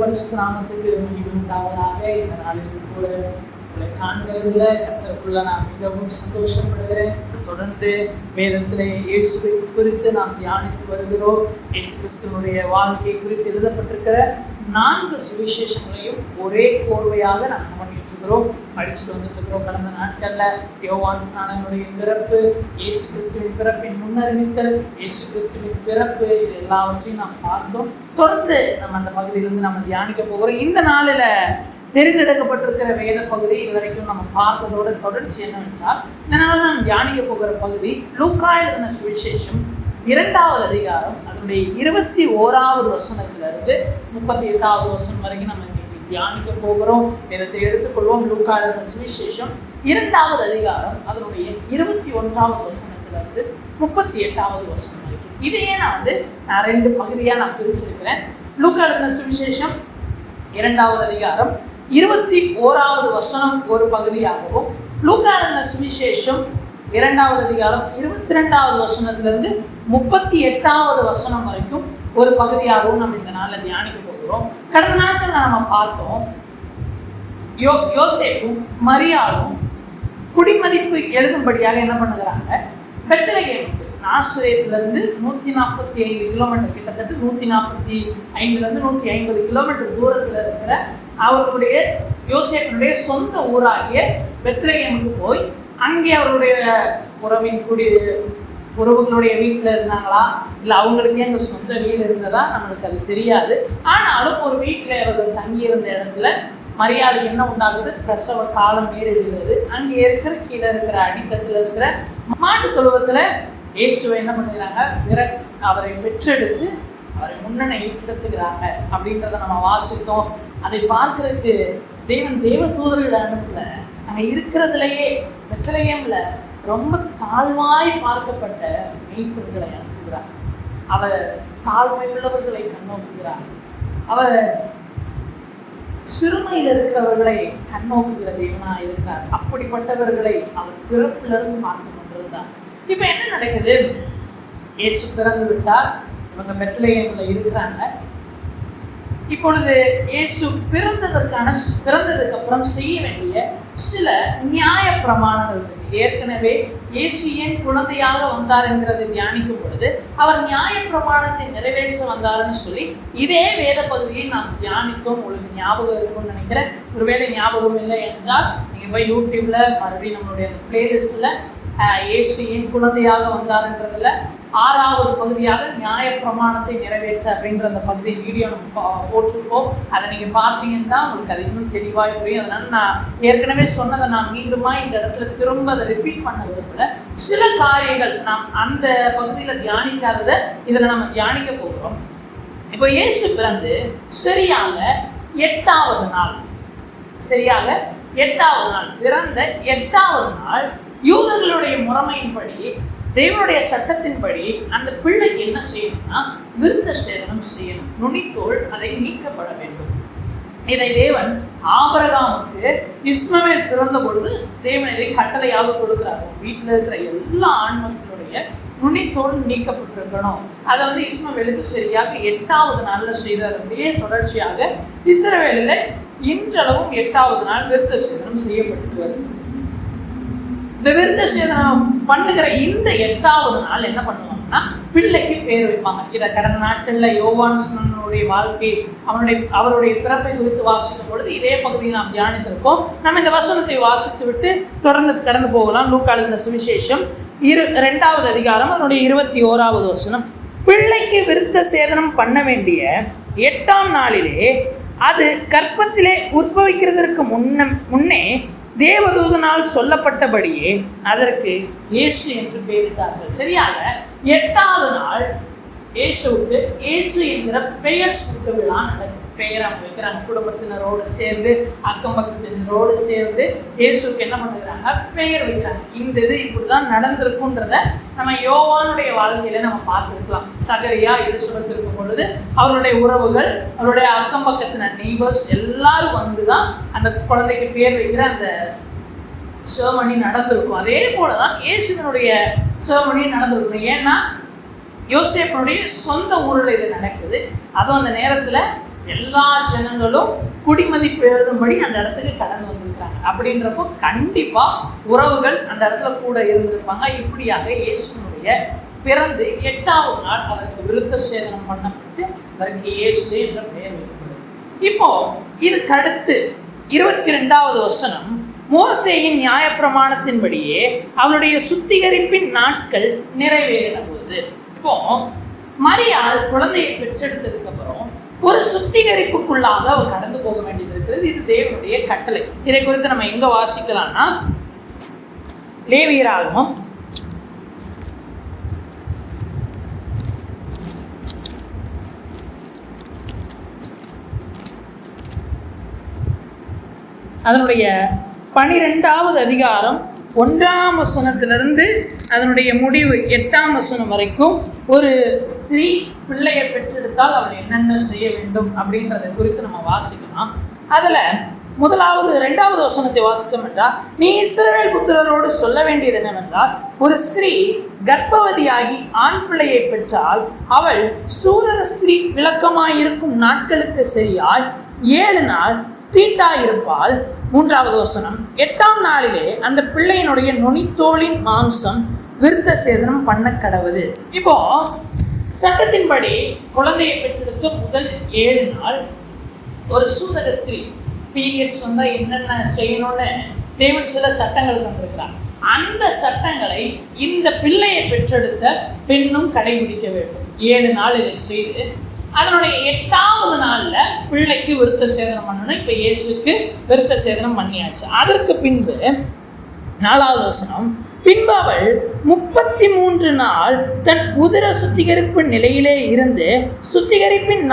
பரிசுத்த நாமத்துக்கு மகிமை உண்டாவதாக. இந்த நாளில் கூட உங்களை காண்கிறதுல கர்த்தருக்குள்ள நான் மிகவும் சந்தோஷப்படுகிறேன். தொடர்ந்து வேதத்திலே இயேசுவை குறித்து நாம் தியானித்து வருகிறோம். இயேசு கிறிஸ்துவனுடைய வாழ்க்கை குறித்து எழுதப்பட்டிருக்கிற 4 சுவிசேஷங்களையும் ஒரே கோர்வையாக நாம் பண்ணிட்டுருக்கிறோம், படிச்சுட்டு வந்துட்டுருக்கிறோம். கடந்த நாட்களில் யோவான் ஸ்நானனுடைய பிறப்பு, இயேசு கிறிஸ்துவின் பிறப்பின் முன்னறிவித்தல், இயேசு கிறிஸ்துவின் பிறப்பு, இது எல்லாவற்றையும் நாம் பார்த்தோம். தொடர்ந்து நம்ம அந்த பகுதியிலிருந்து நம்ம தியானிக்க போகிறோம். இந்த நாளில் தெரிந்தெடுக்கப்பட்டிருக்கிற வேத பகுதி இதுவரைக்கும் நம்ம பார்த்ததோட தொடர்ச்சி என்னவென்றால், இதனால் நாம் தியானிக்க போகிற பகுதி லூக்கா எழுதின சுவிசேஷம் 2வது அதிகாரம், அதனுடைய 21வது வசனத்திலிருந்து 38வது வசனம் வரைக்கும் நம்ம இன்னைக்கு தியானிக்க போகிறோம். வேதத்தை எடுத்துக்கொள்வோம். லூக்கா எழுதின சுவிசேஷம் 2வது அதிகாரம், அதனுடைய 21வது வசனத்திலிருந்து 38வது வசனம் வரைக்கும். இதையே நான் 2 பகுதியாக நான் பிரிச்சிருக்கிறேன். லூக்கா எழுதின சுவிசேஷம் 2வது அதிகாரம் 21வது வசனம் ஒரு பகுதியாகவும், லூக்கா எழுதின சுவிசேஷம் 2வது அதிகாரம் 22வது வசனத்திலிருந்து 38வது வசனம் வரைக்கும் ஒரு பகுதியாகவும் நம்ம இந்த நாளில் தியானிக்க போகிறோம். கடந்த நாட்கள் நம்ம பார்த்தோம், யோசேப்பும் மரியாளும் குடிமதிப்பு எழுதும்படியாக என்ன பண்ணுகிறாங்க, பெத்லகேமுக்கு நாசரேத்திலிருந்து 145 கிலோமீட்டர், கிட்டத்தட்ட 145லேருந்து 150 கிலோமீட்டர் தூரத்தில் இருக்கிற அவர்களுடைய யோசேப்பினுடைய சொந்த ஊராகிய பெத்லகேமுக்கு போய் அங்கே அவருடைய உறவுகளுடைய வீட்டில் இருந்தாங்களா, இல்லை அவங்களுக்கே அங்கே சொந்த வீடு இருந்ததா நம்மளுக்கு அது தெரியாது. ஆனாலும் ஒரு வீட்டில் அவர்கள் தங்கியிருந்த இடத்துல மரியாதைக்கு என்ன உண்டாகுது, பிரசவ காலம் நேரிடுகிறது. அங்கே இருக்கிற கீழே இருக்கிற அடித்தட்டில் இருக்கிற மாட்டு தொழுவத்தில் இயேசுவை என்ன பண்ணுறாங்க, அவரை பெற்றெடுத்து அவரை முன்னணியில் கிடத்துக்கிறாங்க அப்படின்றத நம்ம வாசித்தோம். அதை பார்க்கறதுக்கு தேவ தூதர்களை அனுப்பல, அங்கே இருக்கிறதுலையே பெத்லகேம்ல ரொம்ப தாழ்வாய் பார்க்கப்பட்ட மெய்ப்பொருட்களை அனுப்புகிறார். அவர் தாழ்மை உள்ளவர்களை கண்ணோக்குகிறார். அவர் சிறுமையில் இருக்கிறவர்களை கண்ணோக்குகிற தேவனாக இருக்கிறார். அப்படிப்பட்டவர்களை அவர் பிறப்பிலிருந்து பார்த்து கொண்டிருந்தார். இப்போ என்ன நடக்குது, இயேசு பிறந்து விட்டார், இவங்க பெத்லகேம்ல இருக்கிறாங்க. இப்பொழுது இயேசு பிறந்ததுக்கு அப்புறம் செய்ய வேண்டிய சில நியாய பிரமாணங்கள் இருக்கு. ஏற்கனவே இயேசு ஏன் குழந்தையாக வந்தார் என்கிறதை தியானிக்கும் பொழுது அவர் நியாய பிரமாணத்தை நிறைவேற்ற வந்தாருன்னு சொல்லி இதே வேத பகுதியை நாம் தியானித்தோம். உங்களுக்கு ஞாபகம் இருக்கும்னு நினைக்கிறேன். ஒருவேளை ஞாபகம் இல்லை என்றால் நீங்கள் போய் யூடியூப்ல மறுபடியும் நம்மளுடைய அந்த பிளேலிஸ்ட்ல இயேசு ஏன் குழந்தையாக வந்தார்ன்றதுல 6வது பகுதியாக நியாய பிரமாணத்தை நிறைவேற்ற அப்படின்ற அந்த பகுதி வீடியோ நம்ம போட்டிருக்கோம். அதை நீங்கள் பார்த்தீங்கன்னா உங்களுக்கு அது இன்னும் தெளிவாக புரியும். அதனால நான் ஏற்கனவே சொன்னதை நான் மீண்டுமா இந்த இடத்துல திரும்ப அதை ரிப்பீட் பண்ண விரும்பல. சில காரியங்கள் நாம் அந்த பகுதியில் தியானிக்காததை இதில் நம்ம தியானிக்க போகிறோம். இப்போ இயேசு பிறந்து சரியாக 8வது நாள் பிறந்த 8வது நாள் யூதர்களுடைய முறைமையின்படி, தேவனுடைய சட்டத்தின்படி அந்த பிள்ளைக்கு என்ன செய்யணும்னா விருத்த சேதனம் செய்யணும். நுனித்தோல் அதை நீக்கப்பட வேண்டும். இதை தேவன் ஆபிரகாமுக்கு இஸ்மவேல் பிறந்த பொழுது தேவன் இதை கட்டளையாக கொடுக்கிறார். வீட்டில் இருக்கிற எல்லா ஆண் மக்களுடைய நுனித்தோல் நீக்கப்பட்டிருக்கணும். அதை இஸ்மவேலுக்கு சரியாக 8வது நாளில் செய்தார். அப்படியே தொடர்ச்சியாக இஸ்ரவேலில் இன்றளவும் 8வது நாள் விருத்த சேதனம் செய்யப்பட்டு வருது. இந்த விருத்த சேதனம் பண்ணுகிற இந்த 8வது நாள் என்ன பண்ணுவாங்கன்னா பிள்ளைக்கு பேர் வைப்பாங்க. இதை கடந்த நாட்களில் யோவான் ஸ்நானனுடைய வாழ்க்கை, அவருடைய பிறப்பை குறித்து வாசிக்கும் பொழுது இதே பகுதியில் நாம் தியானித்திருக்கோம். நம்ம இந்த வசனத்தை வாசித்து விட்டு தொடர்ந்து கடந்து போகலாம். லூக்கா எழுதின சுவிசேஷம் 2வது அதிகாரம், அதனுடைய 21வது வசனம். பிள்ளைக்கு விருத்த சேதனம் பண்ண வேண்டிய 8ஆம் நாளிலே, அது கர்ப்பத்திலே உற்பவிக்கிறதற்கு முன்னே தேவதூதனால் சொல்லப்பட்டபடியே அதற்கு இயேசு என்று பெயரிட்டார்கள். சரியாக 8வது நாள் இயேசுவுக்கு இயேசு என்கிற பெயர் சூட்டு விழா நடக்குது. பெயர் அவங்க வைக்கிறாங்க. குடும்பத்தினரோடு சேர்ந்து, அக்கம் பக்கத்தினரோடு சேர்ந்து இயேசுக்கு என்ன பண்ணுறாங்க, பெயர் வைக்கிறாங்க. இந்த இது இப்படிதான் நடந்திருக்குன்றத நம்ம யோவானுடைய வாழ்க்கையில நம்ம பார்த்துருக்கலாம். சகரியா எலிசபெத் இருக்கும் பொழுது அவருடைய உறவுகள், அவருடைய அக்கம் பக்கத்தினர், நெய்பர்ஸ் எல்லாரும் வந்துதான் அந்த குழந்தைக்கு பேர் வைக்கிற அந்த செர்மனி நடந்திருக்கும். அதே போலதான் இயேசுவினுடைய செர்மனி நடந்திருக்கும். ஏன்னா யோசேப்பனுடைய சொந்த ஊரில் இது நடக்குது. அதுவும் அந்த நேரத்தில் எல்லா ஜனங்களும் குடிமதிப்பு எழுதும்படி அந்த இடத்துக்கு கடந்து வந்திருக்காங்க. அப்படின்றப்போ கண்டிப்பா உறவுகள் அந்த இடத்துல கூட இருந்திருப்பாங்க. இப்படியாக இயேசுனுடைய பிறந்து 8வது நாள் அவருக்கு விருத்த சேதனம் பண்ணப்பட்டு அவருக்கு இயேசு என்ற பெயர் வைக்கப்படுது. இப்போ இதுக்கு அடுத்து 22வது வசனம், மோசேயின் நியாயப்பிரமாணத்தின்படியே அவனுடைய சுத்திகரிப்பின் நாட்கள் நிறைவேறின போது. இப்போ மரியாள் குழந்தையை பெற்றெடுத்ததுக்கு அப்புறம் ஒரு சுத்திகரிப்புக்குள்ளாக அவர் கடந்து போக வேண்டியது இருக்கிறது. இது தேவனுடைய கட்டளை. இதை குறித்து நம்ம எங்க வாசிக்கலாம்னா, லேவியராகமம் 12வது அதிகாரம் 1ஆம் வசனத்திலிருந்து அதனுடைய முடிவு 8ஆம் வசனம் வரைக்கும் ஒரு ஸ்திரீ பிள்ளையை பெற்றெடுத்தால் அவர் என்னென்ன செய்ய வேண்டும் அப்படின்றத குறித்து நம்ம வாசிக்கலாம். அதில் 2வது வசனத்தை வாசித்தோம் என்றால், நீ இஸ்ரவேல் புத்திரரோடு சொல்ல வேண்டியது என்னவென்றால், ஒரு ஸ்திரீ கர்ப்பவதியாகி ஆண் பிள்ளையை பெற்றால் அவள் சூதக ஸ்திரீ விளக்கமாயிருக்கும் நாட்களுக்கு சரியாய் 7 நாள் தீட்டாயிருப்பாள். 3வது வசனம், 8ஆம் நாளிலே அந்த பிள்ளையினுடைய நுனித்தோலின் மாம்சம் விருத்த சேதனம் பண்ண கடவுது. இப்போ சட்டத்தின்படி குழந்தையை பெற்றெடுத்த முதல் 7 நாள் ஒரு சூதக ஸ்திரீ பீரியட்ஸ் வந்தால் என்னென்ன செய்யணும்னு தேவன் சில சட்டங்கள் தந்திருக்கிறார். அந்த சட்டங்களை இந்த பிள்ளையை பெற்றெடுத்த பெண்ணும் கடைபிடிக்க வேண்டும். 7 நாள் இதை செய்து அதனுடைய 8வது நாளில் பிள்ளைக்கு விருத்த சேதனம் பண்ணணும். இப்போ இயேசுக்கு விருத்த சேதனம் பண்ணியாச்சு. அதற்கு பின்பு 4வது வசனம், பின்பு அவள் 33 நாள் தன் உதிர சுத்திகரிப்பு நிலையிலே இருந்து சுத்திகரிப்பின்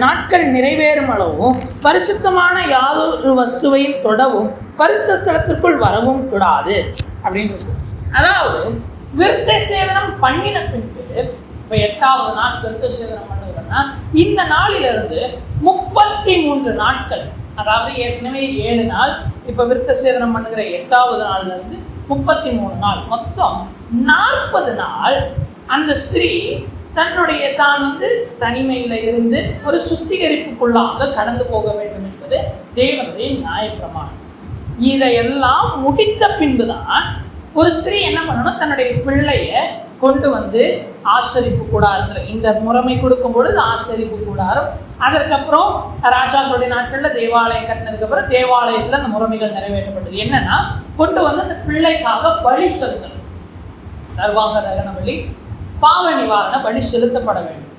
நாட்கள் நிறைவேறும் அளவும் பரிசுத்தமான யாதொரு வஸ்துவையும் தொடவும் பரிசுத்த ஸ்தலத்திற்குள் வரவும் கூடாது அப்படின்றது. அதாவது விருத்த சேதனம் பண்ணின பின்பு, இப்போ 8வது நாள் விருத்த சேதனம் பண்ணுவதுன்னா இந்த நாளிலிருந்து 33 நாட்கள், அதாவது ஏற்கனவே 7 நாள், இப்போ விருத்த சேதனம் பண்ணுகிற 8வது நாள்ல இருந்து 33 நாள், மொத்தம் 40 நாள் அந்த ஸ்திரீ தன்னுடைய தான் தனிமையில இருந்து ஒரு சுத்திகரிப்புக்குள்ளாக கடந்து போக வேண்டும் என்பது தேவனுடைய நியாயப்பிரமாணம். இதையெல்லாம் முடித்த பின்புதான் ஒரு ஸ்திரீ என்ன பண்ணணும், தன்னுடைய பிள்ளைய கொண்டு ஆசரிப்பு கூடாரத்தில் இந்த முறைமை கொடுக்கும் பொழுது ஆசரிப்பு கூடாரம். அதற்கப்புறம் ராஜாக்களுடைய நாட்களில் தேவாலயம் கட்டினதுக்கு அப்புறம் தேவாலயத்தில் அந்த முறைமைகள் நிறைவேற்றப்பட்டது. என்னன்னா, கொண்டு அந்த பிள்ளைக்காக பலி செலுத்தணும். சர்வாங்க தகன பலி, பாவ நிவாரண பலி செலுத்தப்பட வேண்டும்.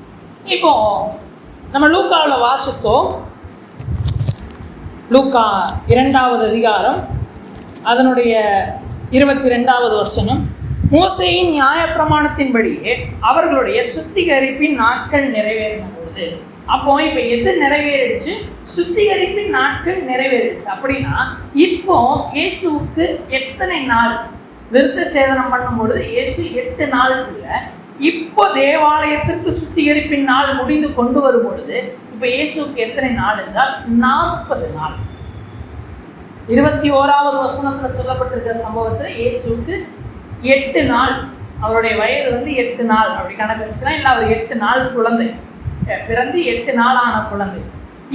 இப்போ நம்ம லூக்காவில் வாசித்தோம். லூக்கா 2வது அதிகாரம் அதனுடைய 22வது வசனம், மோசேயின் நியாயப்பிரமாணத்தின்படியே அவர்களுடைய சுத்திகரிப்பின் நாட்கள் நிறைவேறின பொழுது. அப்போ இப்போ எது நிறைவேறிடுச்சு? சுத்திகரிப்பின் நாட்கள் நிறைவேறிடுச்சு. அப்படின்னா இப்போ இயேசுவுக்கு எத்தனை நாள் விருத்த சேதனம் பண்ணும் பொழுது? இயேசு 8 நாளுக்குள்ள. இப்போ தேவாலயத்திற்கு சுத்திகரிப்பின் நாள் முடிந்து கொண்டு வரும் பொழுது இப்போ இயேசுவுக்கு எத்தனை நாள் என்றால் 40 நாள். 21வது வசனத்தில் சொல்லப்பட்டிருக்கிற சம்பவத்தில் இயேசுவுக்கு 8 நாள், அவருடைய வயது 8 நாள் அப்படி கணக்கு வச்சுக்கலாம். இல்லை, அவர் 8 நாள் குழந்தை, பிறந்து 8 நாளான குழந்தை.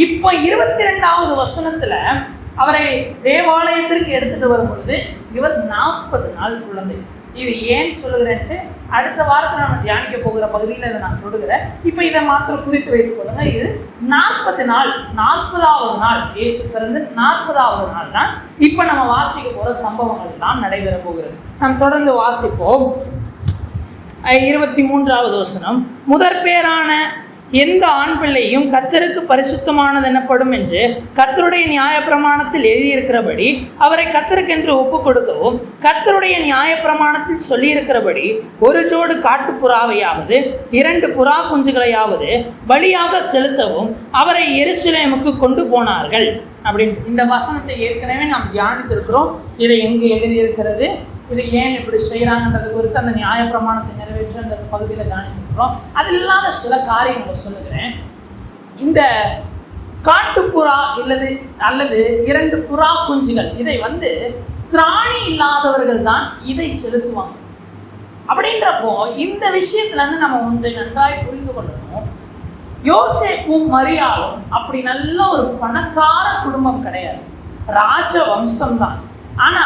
இப்போ 22வது வசனத்துல அவரை தேவாலயத்திற்கு எடுத்துட்டு வரும் பொழுது இவர் 40 நாள் குழந்தை. இது ஏன் சொல்லுகிறேன்ட்டு அடுத்த வாரத்தில் நம்ம தியானிக்க போகிற பகுதியில் இதை நான் தொடுகிறேன். இப்போ இதை மாத்திரம் குறித்து வைத்துக் கொள்ளுங்க. இது 40 நாள், 40வது நாள், இயேசு பிறந்து 40வது நாள் தான் இப்போ நம்ம வாசிக்க போகிற சம்பவங்கள் எல்லாம் நடைபெற போகிறது. நாம் தொடர்ந்து வாசிப்போம். 23வது வசனம், முதற் பேரான எந்த ஆண் பிள்ளையும் கர்த்தருக்கு பரிசுத்தமானது எனப்படும் என்று கர்த்தருடைய நியாயப்பிரமாணத்தில் எழுதியிருக்கிறபடி அவரை கர்த்தருக்கென்று ஒப்பு கொடுக்கவும், கர்த்தருடைய நியாயப்பிரமாணத்தில் சொல்லியிருக்கிறபடி ஒரு ஜோடு காட்டுப்புறாவையாவது 2 புறா குஞ்சுகளையாவது பலியாக செலுத்தவும் அவரை எருசலேமுக்கு கொண்டு போனார்கள் அப்படின்னு. இந்த வசனத்தை ஏற்கனவே நாம் தியானித்திருக்கிறோம். இதை எங்கு எழுதியிருக்கிறது, இது ஏன் இப்படி செய்கிறாங்கன்றது குறித்து அந்த நியாயப்பிரமாணத்தை நிறைவேற்றுன்ற பகுதியில் தியானித்திருக்கிறோம். அது இல்லாத சில காரியங்களை சொல்லுகிறேன். இந்த காட்டுப்புறா அல்லது 2 புறா குஞ்சுகள், இதை திராணி இல்லாதவர்கள் தான் இதை செலுத்துவாங்க. அப்படின்றப்போ இந்த விஷயத்துல நம்ம ஒன்றை நன்றாய் புரிந்து கொள்ளணும். யோசேப்பும் மரியாளும் அப்படி நல்ல ஒரு பணக்கார குடும்பம் கிடையாது, ராஜ வம்சம் தான். ஆனா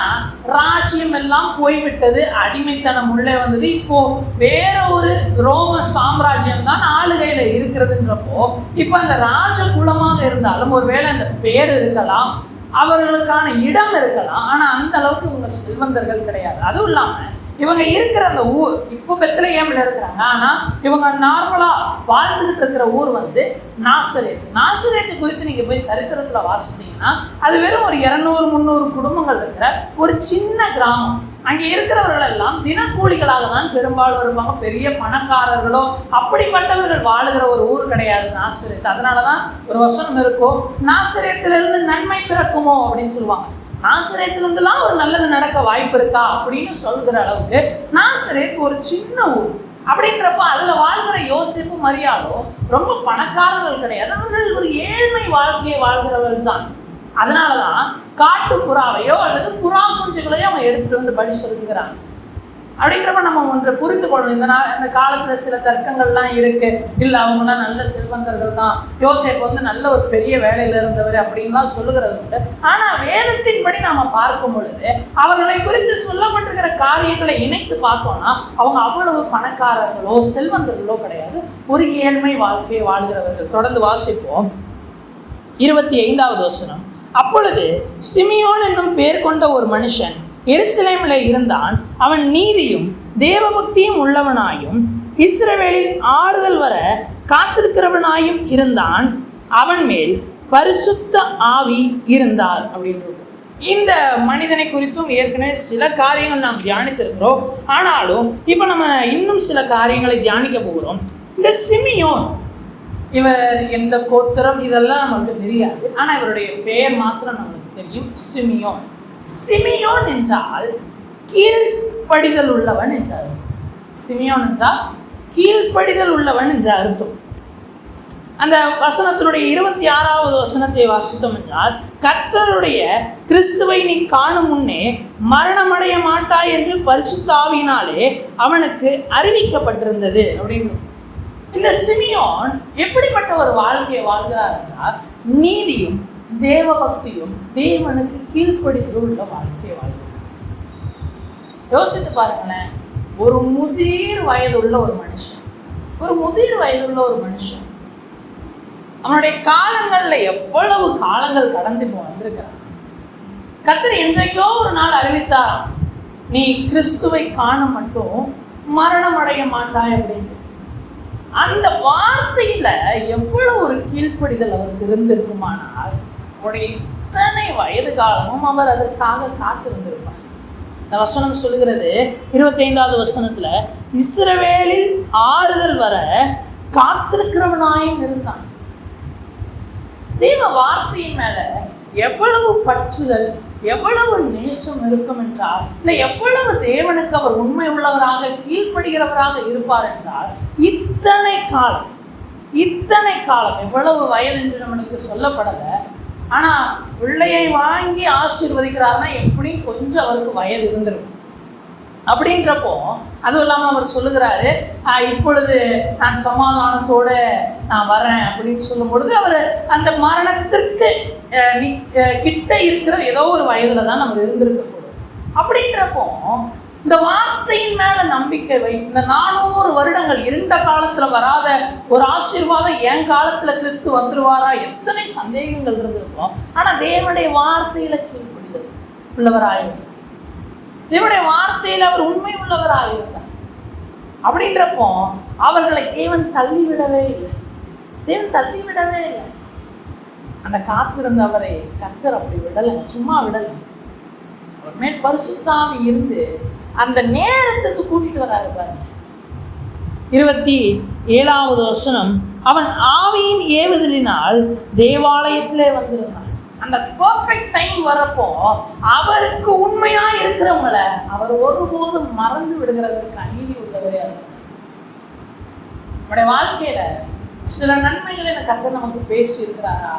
ராஜ்யம் எல்லாம் போய்விட்டது, அடிமைத்தனம் உள்ளே வந்தது. இப்போ வேற ஒரு ரோம சாம்ராஜ்யம் தான் ஆளுகையில இருக்கிறதுன்றப்போ இப்ப அந்த ராஜ குலமாக இருந்தாலும் ஒருவேளை அந்த பேர் இருக்கலாம், அவர்களுக்கான இடம் இருக்கலாம், ஆனா அந்த அளவுக்கு இவங்க செல்வந்தர்கள் கிடையாது. அதுவும் இல்லாம இவங்க இருக்கிற அந்த ஊர் இப்போ பெத்லகேம்ல இருக்கிறாங்க, ஆனா இவங்க நார்மலா வாழ்ந்துகிட்டு இருக்கிற ஊர் நாசரேத். நாசரேத்து குறித்து நீங்க போய் சரித்திரத்துல வாசித்தீங்கன்னா அது வெறும் ஒரு 200-300 குடும்பங்கள் இருக்கிற ஒரு சின்ன கிராமம். அங்கே இருக்கிறவர்கள் எல்லாம் தினக்கூலிகளாக தான் பெரும்பாலும் இருப்பாங்க, பெரிய பணக்காரர்களோ அப்படிப்பட்டவர்கள் வாழுகிற ஒரு ஊர் கிடையாது நாசரேத். அதனாலதான் ஒரு வசனம் இருக்கும், நாசரேத்திலிருந்து நன்மை பிறக்குமோ அப்படின்னு சொல்லுவாங்க. நாசரேத்திலிருந்துலாம் ஒரு நல்லது நடக்க வாய்ப்பு இருக்கா அப்படின்னு சொல்கிற அளவுக்கு நாசரேத் ஒரு சின்ன ஊர். அப்படின்றப்ப அதுல வாழ்கிற யோசேப்பு மரியாளும் ரொம்ப பணக்காரர்கள் கிடையாது, அவர்கள் ஒரு ஏழ்மை வாழ்க்கையை வாழ்கிறவர்கள் தான். அதனாலதான் காட்டு புறாவையோ அல்லது புறா குஞ்சுகளையோ அவன் எடுத்துட்டு வந்து பலி செலுத்துகிறாங்க. அப்படின்றப்ப நம்ம ஒன்றை புரிந்து கொள்ளணும், இந்த காலத்துல சில தர்க்கங்கள்லாம் இருக்கு, இல்ல அவங்களாம் நல்ல செல்வந்தர்கள் தான், யோசேப்பு நல்ல ஒரு பெரிய வேலையில இருந்தவர் அப்படின்லாம் சொல்லுகிறது உண்டு. ஆனா வேதத்தின்படி நாம பார்க்கும் பொழுது அவர்களை குறித்து சொல்லப்பட்டிருக்கிற காரியங்களை இணைத்து பார்த்தோம்னா அவங்க அவ்வளவு பணக்காரர்களோ செல்வந்தர்களோ கிடையாது, ஒரு ஏழ்மை வாழ்க்கையை வாழ்கிறவர்கள். தொடர்ந்து வாசிப்போம் 25வது வசனம். அப்பொழுது சிமியோன் என்னும் பேர் கொண்ட ஒரு மனுஷன் எருசலேமில் இருந்தான். அவன் நீதியும் தேவபக்தியும் உள்ளவனாயும் இஸ்ரவேலில் ஆறுதல் வர காத்திருக்கிறவனாயும் இருந்தான். அவன் மேல் பரிசுத்த ஆவி இருந்தார் அப்படின்றது. இந்த மனிதனை குறித்தும் ஏற்கனவே சில காரியங்கள் நாம் தியானித்திருக்கிறோம், ஆனாலும் இப்போ நம்ம இன்னும் சில காரியங்களை தியானிக்க போகிறோம். இந்த சிமியோன் இவர் எந்த கோத்திரம் இதெல்லாம் நமக்கு தெரியாது, ஆனால் இவருடைய பெயர் மாத்திரம் நமக்கு தெரியும், சிமியோன். சிமியோன் என்றால் கீழ்ப்படிதல் உள்ளவன் என்ற அர்த்தம். சிமியோன் என்றால் கீழ்ப்படிதல் உள்ளவன் என்ற அர்த்தம். அந்த வசனத்தினுடைய 26வது வசனத்தை வாசித்தோம் என்றால், கர்த்தருடைய கிறிஸ்துவை நீ காணும் முன்னே மரணமடைய மாட்டாய் என்று பரிசுத்த ஆவியினாலே அவனுக்கு அறிவிக்கப்பட்டிருந்தது அப்படின்னு. இந்த சிமியோன் எப்படிப்பட்ட ஒரு வாழ்க்கையை வாழ்கிறார் என்றால், நீதியும் தேவபக்தியும் தேவனுக்கு கீழ்ப்படிதல் உள்ள வாழ்க்கையை வாழ்கிறார். யோசித்து பாருங்களேன், ஒரு முதிர் வயதுள்ள ஒரு மனுஷன், அவனுடைய காலங்கள்ல எவ்வளவு காலங்கள் கடந்து வந்திருக்கிறான். கர்த்தர் என்றைக்கோ ஒரு நாள் அறிவித்தாராம், நீ கிறிஸ்துவை காண மட்டும் மரணம் அடைய மாட்டாய் அப்படின்னு. அந்த வார்த்தையில எவ்வளவு ஒரு கீழ்ப்படிதல் அவருக்கு இருந்திருக்குமானால் அவருடைய இத்தனை வயது காலமும் அவர் அதற்காக காத்திருந்திருப்பார். இந்த வசனம் சொல்லுகிறது 25வது வசனத்துல, இஸ்ரவேலில் ஆறுதல் வர காத்திருக்கிறவனாயும் இருந்தான். தேவ வார்த்தையின் மேல எவ்வளவு பற்றுதல், எவ்வளவு நேசம் இருக்கும் என்றால், இல்லை எவ்வளவு தேவனுக்கு அவர் உண்மை உள்ளவராக கீழ்ப்படுகிறவராக இருப்பார் என்றால், இத்தனை காலம் எவ்வளவு வயது என்று நம்மளுக்கு சொல்லப்படலை. ஆனா பிள்ளையை வாங்கி ஆசீர்வதிக்கிறாருன்னா எப்படியும் கொஞ்சம் அவருக்கு வயது இருந்திருக்கும். அப்படின்றப்போ அதுவும் இல்லாமல் அவர் சொல்லுகிறாரு, இப்பொழுது நான் சமாதானத்தோட நான் வரேன் அப்படின்னு சொல்லும் பொழுது அவர் அந்த மரணத்திற்கு கிட்ட இருக்கிற ஏதோ ஒரு வயதுல தான் அவர் இருந்திருக்கக்கூடும். அப்படின்றப்போ இந்த வார்த்தையின் மேல நம்பிக்கை வைத்து இந்த 400 வருடங்கள் இருண்ட காலத்துல வராத ஒரு ஆசீர்வாதம் என் காலத்துல கிறிஸ்து வந்துருவாரா, எத்தனை சந்தேகங்கள் இருந்திருக்கும். ஆனா தேவனுடைய வார்த்தையில கீழ்ப்படிதல் உள்ளவராயிருந்தார், தேவனுடைய வார்த்தையில அவர் உண்மை உள்ளவராயிருந்தார். அப்படின்றப்போ அவர்களை தேவன் தள்ளிவிடவே இல்லை. அந்த காத்திருந்தவரை கர்த்தர் அப்படி விடலை, சும்மா விடலை. அவர் மேல் பரிசுத்த ஆவி இருந்து அந்த நேரத்துக்கு கூட்டிட்டு வராரு பாருங்க. 27வது வசனம், அவன் ஆவியின் ஏவுதலினால் தேவாலயத்திலே வந்திருந்தான். அந்த பெர்ஃபெக்ட் டைம் வரப்போ அவருக்கு உண்மையா இருக்கிறவங்களை அவர் ஒருபோதும் மறந்து விடுகிறதற்கு அநீதி உள்ளவரே அல்ல. நம்முடைய வாழ்க்கையில சில நன்மைகளை கர்த்தர் நமக்கு பேசி இருக்கிறாரா,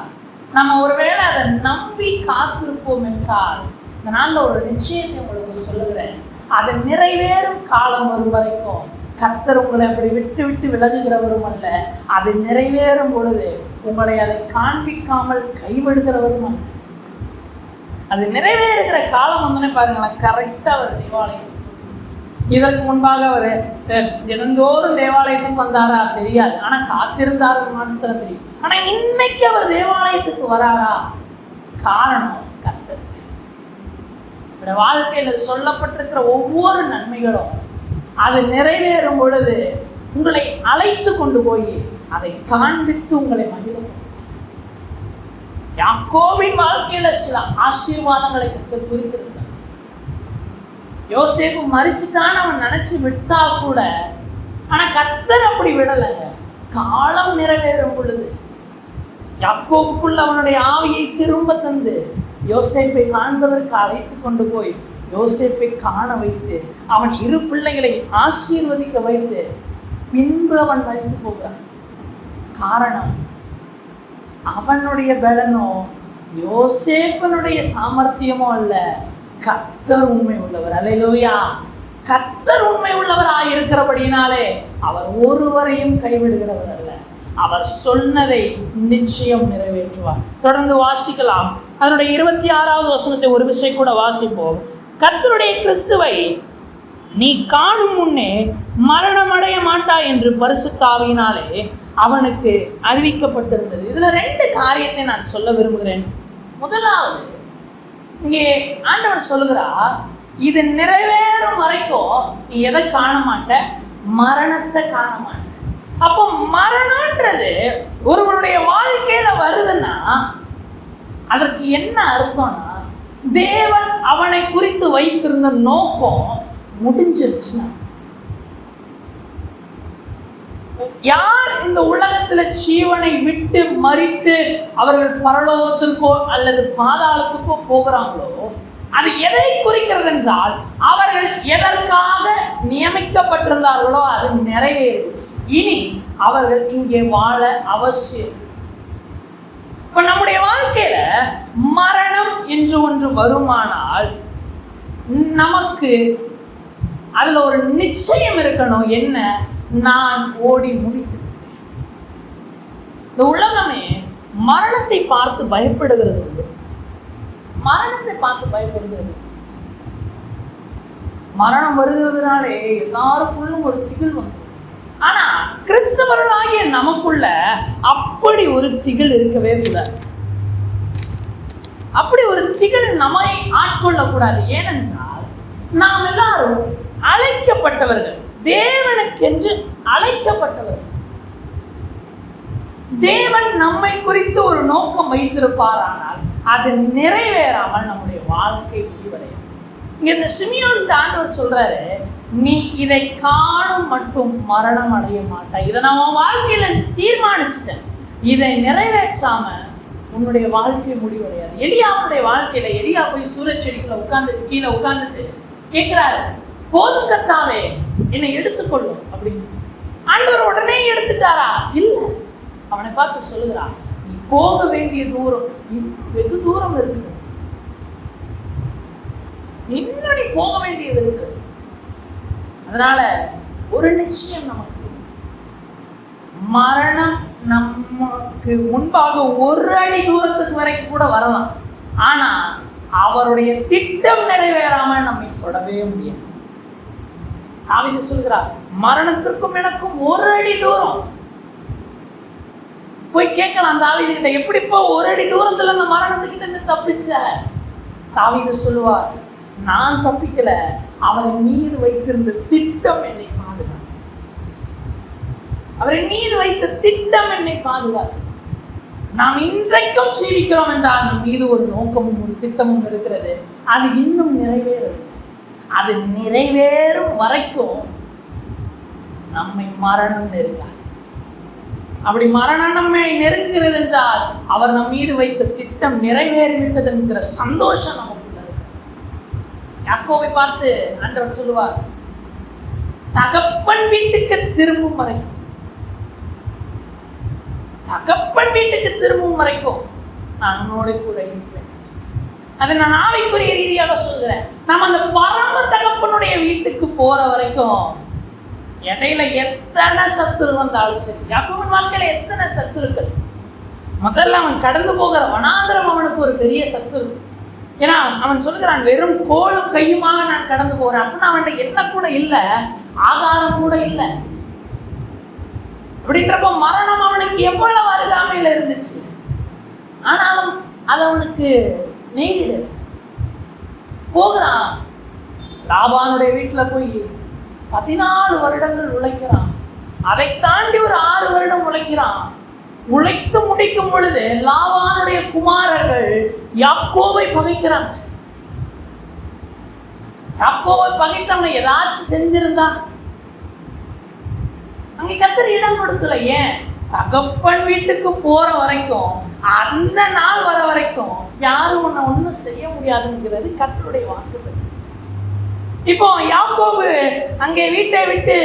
நம்ம ஒருவேளை அதை நம்பி காத்திருப்போம் என்றால், இந்த நாளில் ஒரு நிச்சயத்தை உங்களுக்கு சொல்லுகிறேன், அது நிறைவேறும் காலம் வரும் வரைக்கும் கர்த்தர் உங்களை அப்படி விட்டு விட்டு விலகுகிறவரும் அல்ல. அது நிறைவேறும் பொழுது உங்களை அதை காண்பிக்காமல் கைவிடுகிறவரும் அல்ல. அது நிறைவேறுகிற காலம் வந்தோடனே பாருங்களேன், கரெக்டா அவர் தேவாலயத்துக்கு. இதற்கு முன்பாக அவர் தினந்தோறும் தேவாலயத்துக்கு வந்தாரா தெரியாது, ஆனா காத்திருந்தாரு மாத்திரம் தெரியும். ஆனா இன்னைக்கு அவர் தேவாலயத்துக்கு வராரா? காரணம் கர்த்தர். வாழ்க்கையில சொல்லப்பட்டிருக்கிற ஒவ்வொரு நன்மைகளும் அது நிறைவேறும் பொழுது உங்களை அழைத்து கொண்டு போய் அதை காண்பித்து உங்களை மகிழும். யாக்கோபின் வாழ்க்கையில சில ஆசீர்வாதங்களை கர்த்தர் குறித்திருந்தார். யோசேப்பு மரிச்சிட்டான்னு அவன் நினைச்சு விட்டா கூட, ஆனா கர்த்தர் அப்படி விடலைங்க. காலம் நிறைவேறும் பொழுது யாக்கோபுக்குள்ள அவனுடைய ஆவியை திரும்ப தந்து யோசேப்பை காண்பதற்கு அழைத்து கொண்டு போய் யோசேப்பை காண வைத்து அவன் 2 பிள்ளைகளை ஆசீர்வதிக்க வைத்து பின்பு அவன் மரித்து போகிறான். காரணம் அவனுடைய பலனோ யோசேப்பனுடைய சாமர்த்தியமோ அல்ல, கர்த்தர் உண்மை உள்ளவர். அல்லேலூயா. கர்த்தர் உண்மை உள்ளவராய் இருக்கிறபடினாலே அவர் ஒருவரையும் கைவிடுகிறவர் அல்ல. அவர் சொன்னதை நிச்சயம் நிறைவேற்றுவார். தொடர்ந்து வாசிக்கலாம். அதனுடைய 26வது வசனத்தை ஒரு விஷயம் கூட வாசிப்போம். கர்த்தருடைய கிறிஸ்துவை நீ காணும் முன்னே மரணம் அடைய மாட்டாய் என்று பரிசுத்த ஆவியினாலே அவனுக்கு அறிவிக்கப்பட்டிருந்தது. இதுல 2 காரியத்தை நான் சொல்ல விரும்புகிறேன். முதலாவது, இங்கே ஆண்டவர் சொல்லுகிறார், இது நிறைவேறும் வரைக்கும் நீ எதை காண மாட்ட? மரணத்தை காண மாட்ட. அப்போ மரணம்ன்றது ஒருவனுடைய வாழ்க்கையில வருதுன்னா அதற்கு என்ன அர்த்தம்னா, தேவன் அவனை குறித்து வைத்திருந்த நோக்கம் முடிஞ்சிருச்சுன்னா. யார் இந்த உலகத்துல ஜீவனை விட்டு மரித்து அவர்கள் பரலோகத்திற்கோ அல்லது பாதாளத்துக்கோ போகிறாங்களோ, அது எதை குறிக்கிறது என்றால் அவர்கள் எதற்காக நியமிக்கப்பட்டிருந்தார்களோ அது நிறைவேறிடுச்சு. இனி அவர்கள் இங்கே வாழ அவசியம். இப்ப நம்முடைய வாழ்க்கையில மரணம் என்று ஒன்று வருமானால் நமக்கு அதுல ஒரு நிச்சயம் இருக்கணும். என்ன? நான் ஓடி முடித்து விட்டேன். இந்த உலகமே மரணத்தை பார்த்து பயப்படுகிறது உண்டு. மரணத்தை பார்த்து பயப்படுகிறது. மரணம் வருகிறதுனாலே எல்லாருக்குள்ளும் ஒரு திகில் வந்து. ஆனா கிறிஸ்தவர்களாகிய நமக்குள்ள அப்படி ஒரு திகில் இருக்கவே கூடாது. அப்படி ஒரு திகில் நம்மை ஆட்கொள்ளக்கூடாது. ஏனென்றால் நாம் எல்லாரும் அழைக்கப்பட்டவர்கள், தேவனுக்கென்று அழைக்கப்பட்டவர்கள். தேவன் நம்மை குறித்து ஒரு நோக்கம் வைத்திருப்பாரானால் அது நிறைவேறாமல் நம்முடைய வாழ்க்கை முடிவடையும். இங்க இந்த சிமியோன் ஆண்டவர் சொல்றாரு, நீ இதை காணும் மட்டும் மரணம் அடைய மாட்டாய். இதை நான் வாழ்க்கையில தீர்மானிச்சிட்டேன். இதை நிறைவேற்றாம உன்னுடைய வாழ்க்கை முடிவடையாது. எலியாவுடைய வாழ்க்கையில எலியா போய் சூரச்செடிக்குள்ள கீழே உட்கார்ந்துட்டு கேட்கிறாரு, போதும் கர்த்தாவே என்னை எடுத்துக்கொள்ளும் அப்படின்னு. ஆண்டவர் உடனே எடுத்துட்டாரா? இல்லை. அவனை பார்த்து சொல்லுகிறான், நீ போக வேண்டிய தூரம் இன்னும் வெகு தூரம் இருக்குது. இன்னும் நீ போக வேண்டியது இருக்கிறது. அதனால ஒரு நிச்சயம், நமக்கு மரணம் நமக்கு முன்பாக 1 அடி தூரத்துக்கு வரைக்கும் கூட வரலாம். ஆனா அவருடைய திட்டம் நிறைவேறாமல் நம்மை தொடவே முடியாது. தாவீது சொல்கிறார், மரணத்திற்கும் எனக்கும் 1 அடி தூரம். போய் கேட்கலாம் தாவீது கிட்ட, எப்படிப்போ 1 அடி தூரத்துல அந்த மரணத்துக்கிட்ட இருந்து தப்பிச்ச? தாவீது சொல்லுவார், நான் தப்பிக்கல, அவரின் மீது வைத்திருந்த திட்டம் என்னை பாதுகாத்து. அவரின் மீது வைத்த திட்டம் என்னை பாதுகாத்து. நாம் இன்றைக்கும் ஜீவிக்கிறோம் என்றால் நம் மீது ஒரு நோக்கமும் ஒரு திட்டமும் இருக்கிறது. அது இன்னும் நிறைவேறும். அது நிறைவேறும் வரைக்கும் நம்மை மரணம் நெருங்காது. அப்படி மரணம் நம்மை நெருங்குகிறது என்றால் அவர் நம் மீது வைத்த திட்டம் நிறைவேறிவிட்டது என்கிற சந்தோஷம் நமக்குள்ள இருக்கு. யாக்கோபை பார்த்து ஆண்டவர் சொல்லுவார், தகப்பன் வீட்டுக்கு திரும்பும் வரைக்கும், தகப்பன் வீட்டுக்கு திரும்பும் வரைக்கும் நான் உன்னோட கூட இருப்பேன். அதை நான் ஆவிக்குரிய ரீதியாக சொல்கிறேன். நாம் அந்த பரம தகப்பனுடைய வீட்டுக்கு போற வரைக்கும் இடையில எத்தனை சத்துரு வந்தாலும் சரி, யாக்கோபின் வாழ்க்கையில எத்தனை சத்துருக்கள். முதல்ல அவன் கடந்து போகிற வனாந்திரம் அவனுக்கு ஒரு பெரிய சத்துரு. ஏன்னா அவன் சொல்லுகிறான், வெறும் கோலும் கையுமாக நான் கடந்து போகிறேன். அப்படின்னா அவன்கிட்ட என்ன கூட இல்லை, ஆகாரம் கூட இல்லை. அப்படின்றப்போ மரணம் அவனுக்கு எவ்வளவு அருகாமையில் இருந்துச்சு. ஆனாலும் அது அவனுக்கு நேரிடல. போகிறான், லாபானுடைய வீட்டில் போய் 14 வருடங்கள் உழைக்கிறான். அதை தாண்டி ஒரு 6 வருடம் உழைக்கிறான். உழைத்து முடிக்கும் பொழுது லாபானுடைய குமாரர்கள் யாக்கோபை பகைக்கிறாங்க. யாக்கோபை பகைத்தவங்க ஏதாச்சும் செஞ்சிருந்தா அங்க கர்த்தர் இடம் கொடுக்கல. ஏன்? தகப்பன் வீட்டுக்கு போற வரைக்கும், அந்த நாள் வர வரைக்கும் யாரும் உன்னை ஒன்றும் செய்ய முடியாதுங்கிறது கர்த்தருடைய வாக்குப்படி. இப்போ யாக்கோபு அங்கே வீட்டை விட்டு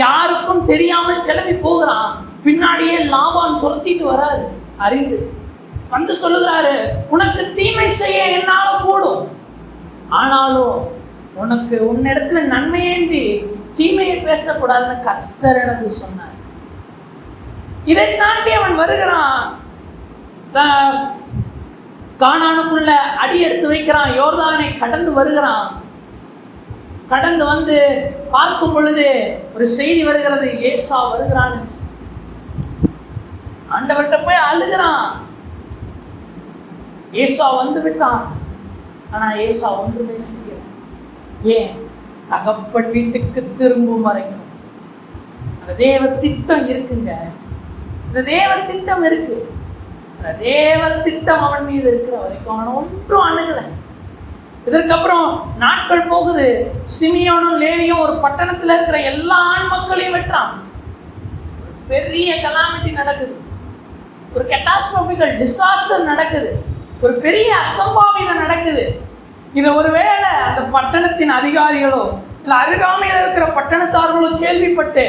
யாருக்கும் தெரியாமல் கிளம்பி போகிறான். பின்னாடியே லாபான் துரத்திட்டு வராரு. அறிந்து வந்து சொல்லுகிறாரு, உனக்கு தீமை செய்ய என்னால கூடும், ஆனாலும் உனக்கு உன்னிடத்துல நன்மையேன்றி தீமையை பேசக்கூடாதுன்னு கர்த்தர் எனக்கு சொன்னார். இதை தாண்டி அவன் வருகிறான், கானானுக்குள்ள அடி எடுத்து வைக்கிறான், யோர்தானை கடந்து வருகிறான். கடந்து வந்து பார்க்கும் பொழுது ஒரு செய்தி வருகிறது, ஏசா வருகிறான் என்று. ஆண்டவர்கிட்ட போய் அழுகிறான். ஏசா வந்து விட்டான். ஆனா ஏசா ஒன்றுமே செய்யல. ஏன்? தகப்பன் வீட்டுக்கு திரும்பும் வரைக்கும் அந்த தேவ திட்டம் இருக்குங்க. இந்த தேவ திட்டம் இருக்கு. அந்த தேவ திட்டம் அவன் மீது இருக்கிற வரைக்கும் அவன் ஒன்றும் அணுகலை. இதற்கப்புறம் நாட்கள் போகுது. சிமியோனும் லேவியும் ஒரு பட்டணத்தில் இருக்கிற எல்லா ஆண் மக்களையும் வெட்டுறான். பெரிய கலாமிட்டி நடக்குது, ஒரு கேட்டாஸ்ட்ரோபிக்கல் டிசாஸ்டர் நடக்குது, ஒரு பெரிய அசம்பாவிதம் நடக்குது. இதை ஒருவேளை அந்த பட்டணத்தின் அதிகாரிகளோ இல்லை அருகாமையில் இருக்கிற பட்டணத்தார்களோ கேள்விப்பட்டு,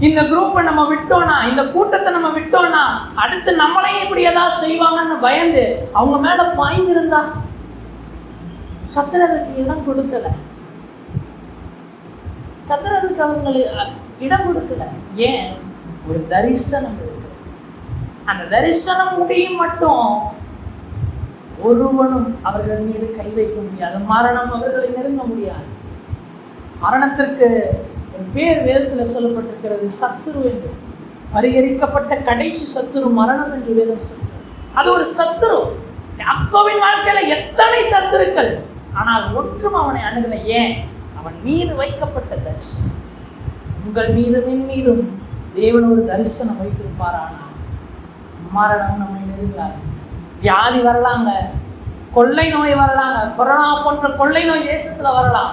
இந்த குரூப்பை நம்ம விட்டோம்னா, இந்த கூட்டத்தை நம்ம விட்டோம்னா அடுத்து நம்மளையும் இப்படி ஏதாவது செய்வாங்கன்னு பயந்து அவங்க மேல பாய்ந்திருந்தா, கர்த்தர் அதுக்கு இடம் கொடுக்கல. கர்த்தர் அதுக்கு அவங்களுக்கு இடம் கொடுக்கல. ஏன்? ஒரு தரிசனம் இருக்கு. அந்த தரிசனம் முடியும் மட்டும் ஒருவனும் அவர்கள் மீது கை வைக்க முடியாது. மரணம் அவர்களை நெருங்க முடியாது. மரணத்திற்கு ஒரு பேர் வேதத்தில் சொல்லப்பட்டிருக்கிறது, சத்துரு என்று. பரிகரிக்கப்பட்ட கடைசி சத்துரு மரணம் என்று வேதம் சொல்கிறது. அது ஒரு சத்துரு. யாக்கோபின் வாழ்க்கையில எத்தனை சத்துருக்கள், ஆனால் ஒன்றும் அவனை அணுகலை. ஏன்? அவன் மீது வைக்கப்பட்ட தரிசனம். உங்கள் மீதும் என் மீதும் தேவன் ஒரு தரிசனம் வைத்திருப்பார். ஆனால் மரணம் நம்மை நெருங்காது. வியாதி வரலாங்க, கொள்ளை நோய் வரலாங்க, கொரோனா போன்ற கொள்ளை நோய் தேசத்துல வரலாம்.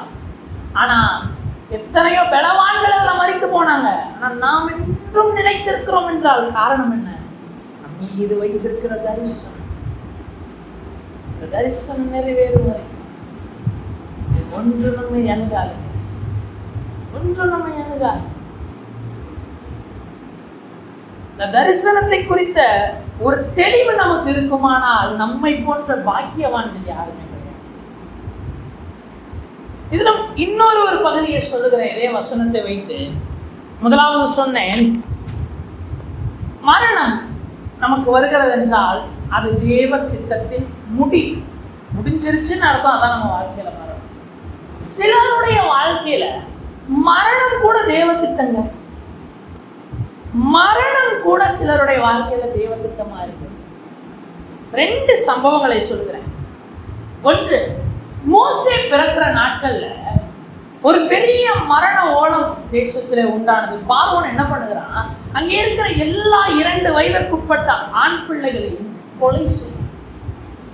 ஆனா எத்தனையோ பலவான்கள் அதில் மறித்து போனாங்க. ஆனால் நாம் இன்றும் நிலைத்திருக்கிறோம் என்றால் காரணம் என்ன? நம் மீது வைத்திருக்கிற தரிசனம். இந்த தரிசனம் நிறைவேறும் வரை ஒன்று நம்மை அணுகாது, ஒன்று நம்மை அணுகாது. இந்த தரிசனத்தை குறித்த ஒரு தெளிவு நமக்கு இருக்குமானால் நம்மை போன்ற பாக்கியவான்கள் யாருமே கிடையாது. இதுல இன்னொரு பகுதியை சொல்லுகிறேன். இதே வசனத்தை வைத்து முதலாவது சொன்னேன், மரணம் நமக்கு வருகிறது என்றால் அது தேவ திட்டத்தின் முடிஞ்சிருச்சுன்னு அர்த்தம். அதான் நம்ம வாழ்க்கையில மரணம். சிலருடைய வாழ்க்கையில மரணம் கூட தேவ திட்டங்க. மரணம் கூட சிலருடைய வாழ்க்கையில தேவ திட்டமா இருக்கு. 2 சம்பவங்களை சொல்கிறேன். ஒன்று, மோசே பிறக்கிற நாட்கள்ல ஒரு பெரிய மரண ஓலம் தேசத்துல உண்டானது. பார்வோன் என்ன பண்ணுகிறான், அங்கே இருக்கிற எல்லா 2 வயதிற்குட்பட்ட ஆண் பிள்ளைகளையும் கொலை செய்யும்.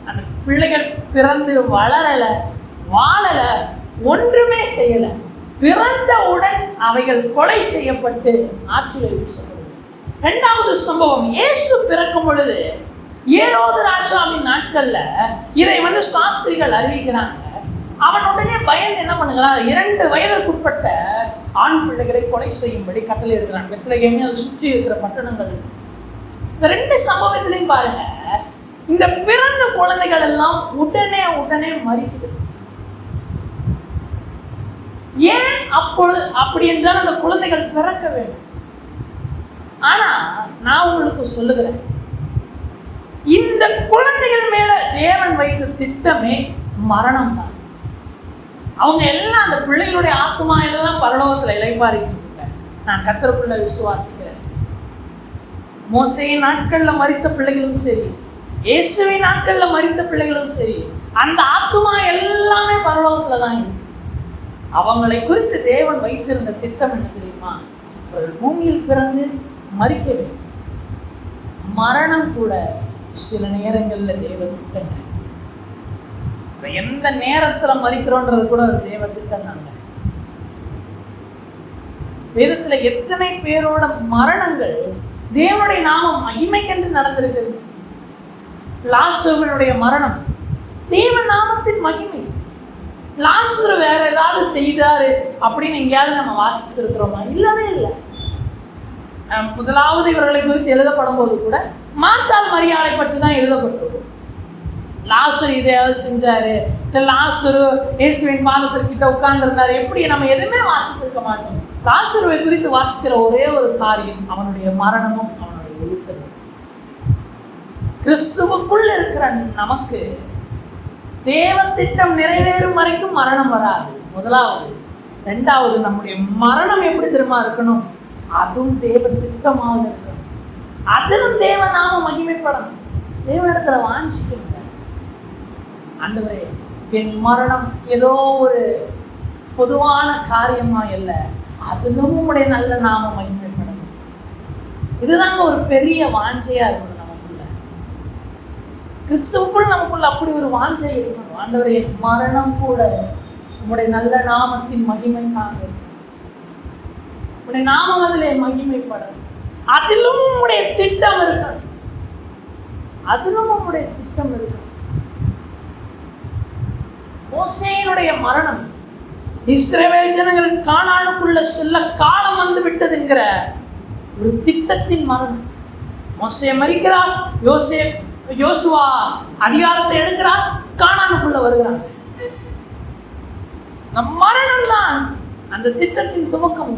அந்த பிள்ளைகள் பிறந்து வளரல, வாழல, ஒன்றுமே செய்யல. பிறந்தவுடன் அவைகள் கொலை செய்யப்பட்டு ஆற்றிலே வீசப்படுகிறது. 2வது சம்பவம், இயேசு பிறக்கும் பொழுது ஏரோது ராஜாவின் நாட்கள்ல இதை சாஸ்திரிகள் அறிவிக்கிறாங்க. அவன் உடனே பயந்து என்ன பண்ணுகிறான், 2 வயதிற்குட்பட்ட ஆண் பிள்ளைகளை கொலை செய்யும்படி கட்டளை இருக்கிறான். பெத்லகேம் அதை சுற்றி இருக்கிற பட்டணங்கள். இந்த 2 சம்பவத்திலையும் பாருங்க, இந்த பிறந்த குழந்தைகள் எல்லாம் உடனே மறிக்குது. ஏன் அப்படி என்றால் அந்த குழந்தைகள் பிறக்க வேண்டும். ஆனா நான் உங்களுக்கு சொல்லுகிறேன், இந்த குழந்தைகள் மேல தேவன் வைத்த திட்டமே மரணம் தான். அவங்க எல்லாம் அந்த பிள்ளைகளுடைய ஆத்மா எல்லாம் பரலோகத்துல இளைப்பாறிட்டு இருக்காங்க. நான் கர்த்தருக்குள்ள விசுவாசிக்கிறேன். மோசேயின் நாட்கள்ல மரித்த பிள்ளைகளும் சரி, இயேசுவின் நாட்கள்ல மரித்த பிள்ளைகளும் சரி, அந்த ஆத்மா எல்லாமே பரலோகத்துல தான் இருக்கு. அவங்களை குறித்து தேவன் வைத்திருந்த திட்டம் என்ன தெரியுமா? அவர்கள் பூமியில் பிறந்து மரிக்க வேண்டும். மரணம் கூட சில நேரங்கள்ல தேவ திட்டங்கள். எந்த நேரத்துல மரிக்கிறோன்றது கூட ஒரு தேவ திட்டம் தாங்க. வேதத்துல எத்தனை பேரோட மரணங்கள் தேவனுடைய நாமம் மகிமைக்கென்று நடந்திருக்கிறது. லாசருடைய மரணம் தேவ நாமத்தின் மகிமை. லாசரு வேற ஏதாவது செய்தாரு அப்படின்னு எங்கேயாவது நம்ம வாசித்து இருக்கிறோமா? இல்லவே இல்லை. முதலாவது இவர்களை குறித்து எழுதப்படும் போது கூட மார்த்தாள் மரியாளை பற்றி தான் எழுதப்பட்டிருக்கும். லாசரு இதையாவது செஞ்சாரு, இல்லை லாசரு இயேசுவின் பாதத்திற்கிட்ட உட்கார்ந்துருந்தாரு, எப்படி நம்ம எதுவுமே வாசித்திருக்க மாட்டோம். லாசருவை குறித்து வாசிக்கிற ஒரே ஒரு காரியம் அவனுடைய மரணமும் அவனுடைய உயிர்த்தலும். கிறிஸ்துவுக்குள் இருக்கிற நமக்கு தேவ திட்டம் நிறைவேறும் வரைக்கும் மரணம் வராது. முதலாவது. ரெண்டாவது, நம்முடைய மரணம் எப்படி தெரியுமா இருக்கணும்? அதுவும் தேவ திட்டமாக இருக்கணும். அதிலும் தேவ நாம மகிமைப்படணும். தேவனிடத்துல வாஞ்சிக்கணும். ஆண்டவரே, என் மரணம் ஏதோ ஒரு பொதுவான காரியமா இல்ல, அதிலும் உங்களுடைய நல்ல நாம மகிமைப்படணும். இதுதாங்க ஒரு பெரிய வாஞ்சையா இருக்கணும் நமக்குள்ள. கிறிஸ்துவுக்குள் நமக்குள்ள அப்படி ஒரு வாஞ்சை இருக்கணும். ஆண்டவரே, என் மரணம் கூட உங்களுடைய நல்ல நாமத்தின் மகிமைக்காக இருக்கணும். உங்களுடைய நாமம் அதிலே மகிமைப்படணும். அதிலும் உங்களுடைய திட்டம் இருக்கணும். அதிலும் உங்களுடைய திட்டம் இருக்கணும். மோசேயினுடைய மரணம் இஸ்ரவேல் ஜனங்கள் கானானுக்குள்ள செல்ல காலம் வந்து விட்டது என்கிற ஒரு திட்டத்தின் மரணம். மோசே மரிக்கிறார், யோசுவா அதிகாரத்தை எடுக்கிறார், கானானுக்குள்ள வருகிறார். மரணம் தான் அந்த திட்டத்தின் துவக்கம்.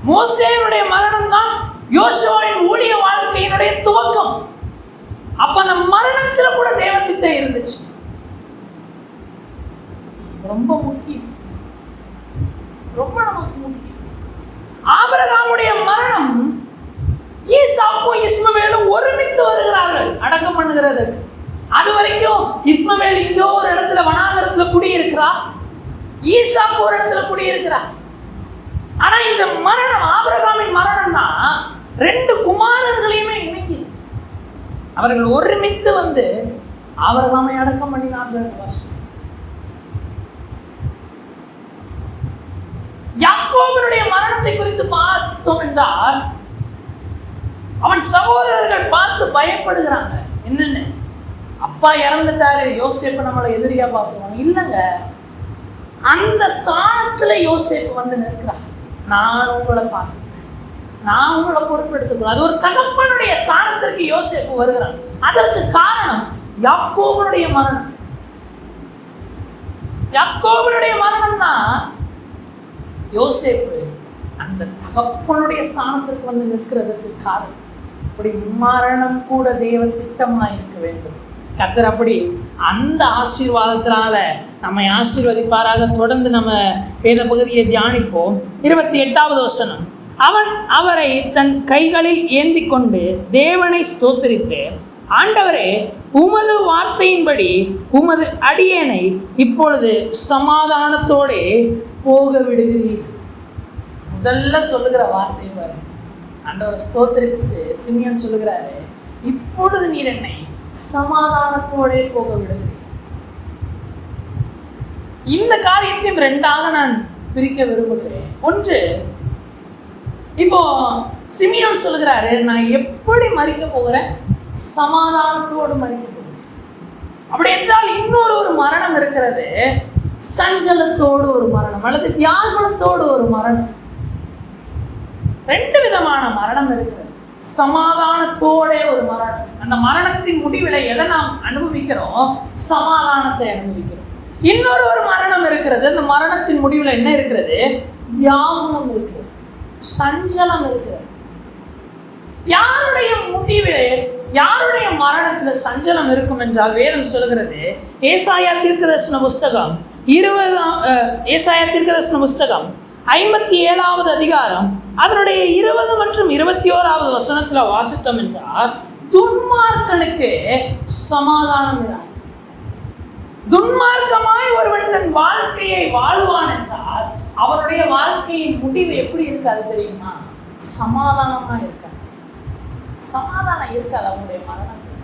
மோசேயினுடைய மரணம் தான் யோசுவாவின் ஊழிய வாழ்க்கையினுடைய துவக்கம். அப்ப அந்த மரணத்துல கூட தேவ திட்டம் இருந்துச்சு. ரொம்ப முக்கியம், ரொம்ப நமக்கு முக்கியம். ஆபிரகாமுடைய மரணம், ஈசாக்கும் இஸ்மவேலும் ஒருமித்து வருகிறார்கள் அடக்கம் பண்ணுகிறதுக்கு. அது வரைக்கும் இஸ்மவேல் இங்கோ ஒரு இடத்துல வனாந்தரத்துல குடியிருக்கிறார், ஈசாக்கு ஒரு இடத்துல குடியிருக்கிறார். ஆனா இந்த மரணம், ஆபிரகாமின் மரணம் தான் ரெண்டு குமாரர்களையுமே இணைக்குது. அவர்கள் ஒருமித்து வந்து ஆபிரகாமை அடக்கம் பண்ணினார்கள். யாக்கோபனுடைய மரணத்தை குறித்து வாசித்தோம் என்றால் அவன் சகோதரர்கள் பார்த்து பயப்படுகிறாங்க. என்னன்னு, அப்பா இறந்துட்டாரு, யோசேப்பு நம்மளை எதிரியா பார்த்துருவாங்க. இல்லைங்க, அந்த ஸ்தானத்துல யோசேப்பு வந்து நிற்கிறார். நான் உங்களை பார்த்து, நான் உங்களை பொறுப்பெடுத்துக்கிறேன். அது ஒரு தகப்பனுடைய ஸ்தானத்திற்கு யோசேப்பு வருகிறான். அதற்கு காரணம் யாக்கோபனுடைய மரணம். யாக்கோபனுடைய மரணம் தான் யோசேப்பு அந்த தகப்பனுடைய ஸ்தானத்திற்கு வந்து நிற்கிறதுக்கு காரணம். அப்படி மரணம் கூட தேவ திட்டமாக இருக்க வேண்டும். கர்த்தர் அப்படி அந்த ஆசீர்வாதத்தினால நம்மை ஆசீர்வதிப்பாராக. தொடர்ந்து நம்ம வேத பகுதியை தியானிப்போம். 28வது வசனம். அவன் அவரை தன் கைகளில் ஏந்தி கொண்டு தேவனை ஸ்தோத்திரித்து, ஆண்டவரே, உமது வார்த்தையின்படி உமது அடியேனை இப்பொழுது சமாதானத்தோடே போக விடுகிறீர். முதல்ல சொல்லுகிற வார்த்தை பாரு. ஆண்டவரை ஸ்தோத்திரிச்சுட்டு சிமியோன் சொல்லுகிறாரு, இப்பொழுது நீர் என்னை சமாதானத்தோடே போக விடுகிறீர். இந்த காரியத்தையும் ரெண்டாக நான் பிரிக்க விரும்புகிறேன். ஒன்று, இப்போ சிமியோன் சொல்லுகிறாரு, நான் எப்படி மரிக்க போகிறேன்? சமாதானத்தோடு மரிக்க போகிறேன். அப்படி என்றால் இன்னொரு மரணம் இருக்கிறது, சஞ்சலத்தோடு ஒரு மரணம் அல்லது வியாகுலத்தோடு ஒரு மரணம். ரெண்டு விதமான மரணம் இருக்கிறது. சமாதானத்தோட ஒரு மரணம். அந்த மரணத்தின் முடிவில் எதை நாம் அனுபவிக்கிறோம்? சமாதானத்தை அனுபவிக்கிறோம். இன்னொரு மரணம் இருக்கிறது. அந்த மரணத்தின் முடிவில் என்ன இருக்கிறது? வியாகுலம் இருக்கிறது, சஞ்சலம் இருக்கிறது. யாருடைய முடிவில், யாருடைய மரணத்துல சஞ்சலம் இருக்கும் என்றால் வேதம் சொல்லுகிறது, ஏசாயா தீர்க்கதரிசன புஸ்தகம் 57வது அதிகாரம் அதனுடைய 20 மற்றும் 21வது வசனத்துல வாசித்தோம் என்றால், துன்மார்க்கனுக்கு சமாதானம் இல்லை. துன்மார்க்கமாய் ஒருவன் தன் வாழ்க்கையை வாழ்வான் என்றால் அவருடைய வாழ்க்கையின் முடிவு எப்படி இருக்காது தெரியுமா? சமாதானமா இருக்காது. சமாதானம் இருக்காது அவங்களுடைய மரணத்தில்.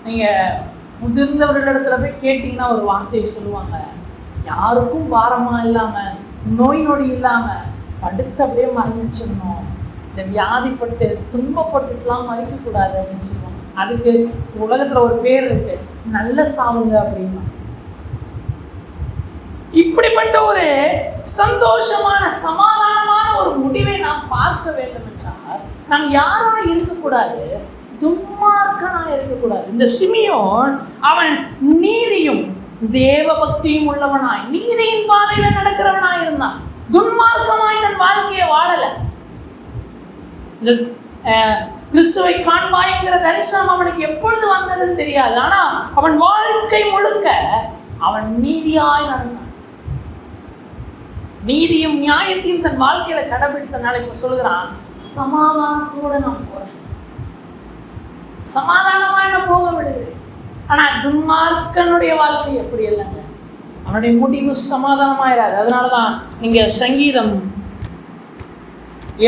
நீங்க முதிர்ந்தவர்களிடத்துல போய் கேட்டீங்கன்னா ஒரு வார்த்தையை சொல்லுவாங்க, யாருக்கும் பாரமா இல்லாம, நோய் நொடி இல்லாம படுத்து அப்படியே மரணிச்சிடணும், இந்த வியாதிப்பட்டு துன்பப்பட்டுலாம் மறிக்கக்கூடாது அப்படின்னு சொல்லுவாங்க. அதுக்கு உலகத்துல ஒரு பேர் இருக்கு, நல்ல சாவுங்க அப்படின்னா. இப்படிப்பட்ட ஒரு சந்தோஷமான சமாதானமான ஒரு முடிவை நாம் பார்க்க வேண்டும் என்றால் நாம் யாரா இருக்கக்கூடாது? துன்மார்க்கனா இருக்கக்கூடாது. இந்த சிமியோன் அவன் நீதியும் தேவ பக்தியும் உள்ளவனாய் நீதியின் பாதையில நடக்கிறவனாய் இருந்தான். துன்மார்க்கமாய் தன் வாழ்க்கையை வாழல. கிறிஸ்துவை காண்பாய்ங்கிற தரிசனம் அவனுக்கு எப்பொழுது வந்ததுன்னு தெரியாது. ஆனா அவன் வாழ்க்கை முழுக்க அவன் நீதியாய் நடந்தான். நீதியும் நியாயத்தையும் தன் வாழ்க்கையில கடைபிடித்தனால இப்ப சொல்லுகிறான், சமாதானத்தோட நான் போறேன், சமாதானமா என்ன போக விடுகிறேன். ஆனா துன்மார்க்கனுடைய வாழ்க்கை எப்படி இல்லைங்க, அவனுடைய முடிவு சமாதானமாயிராது. அதனாலதான் நீங்க சங்கீதம்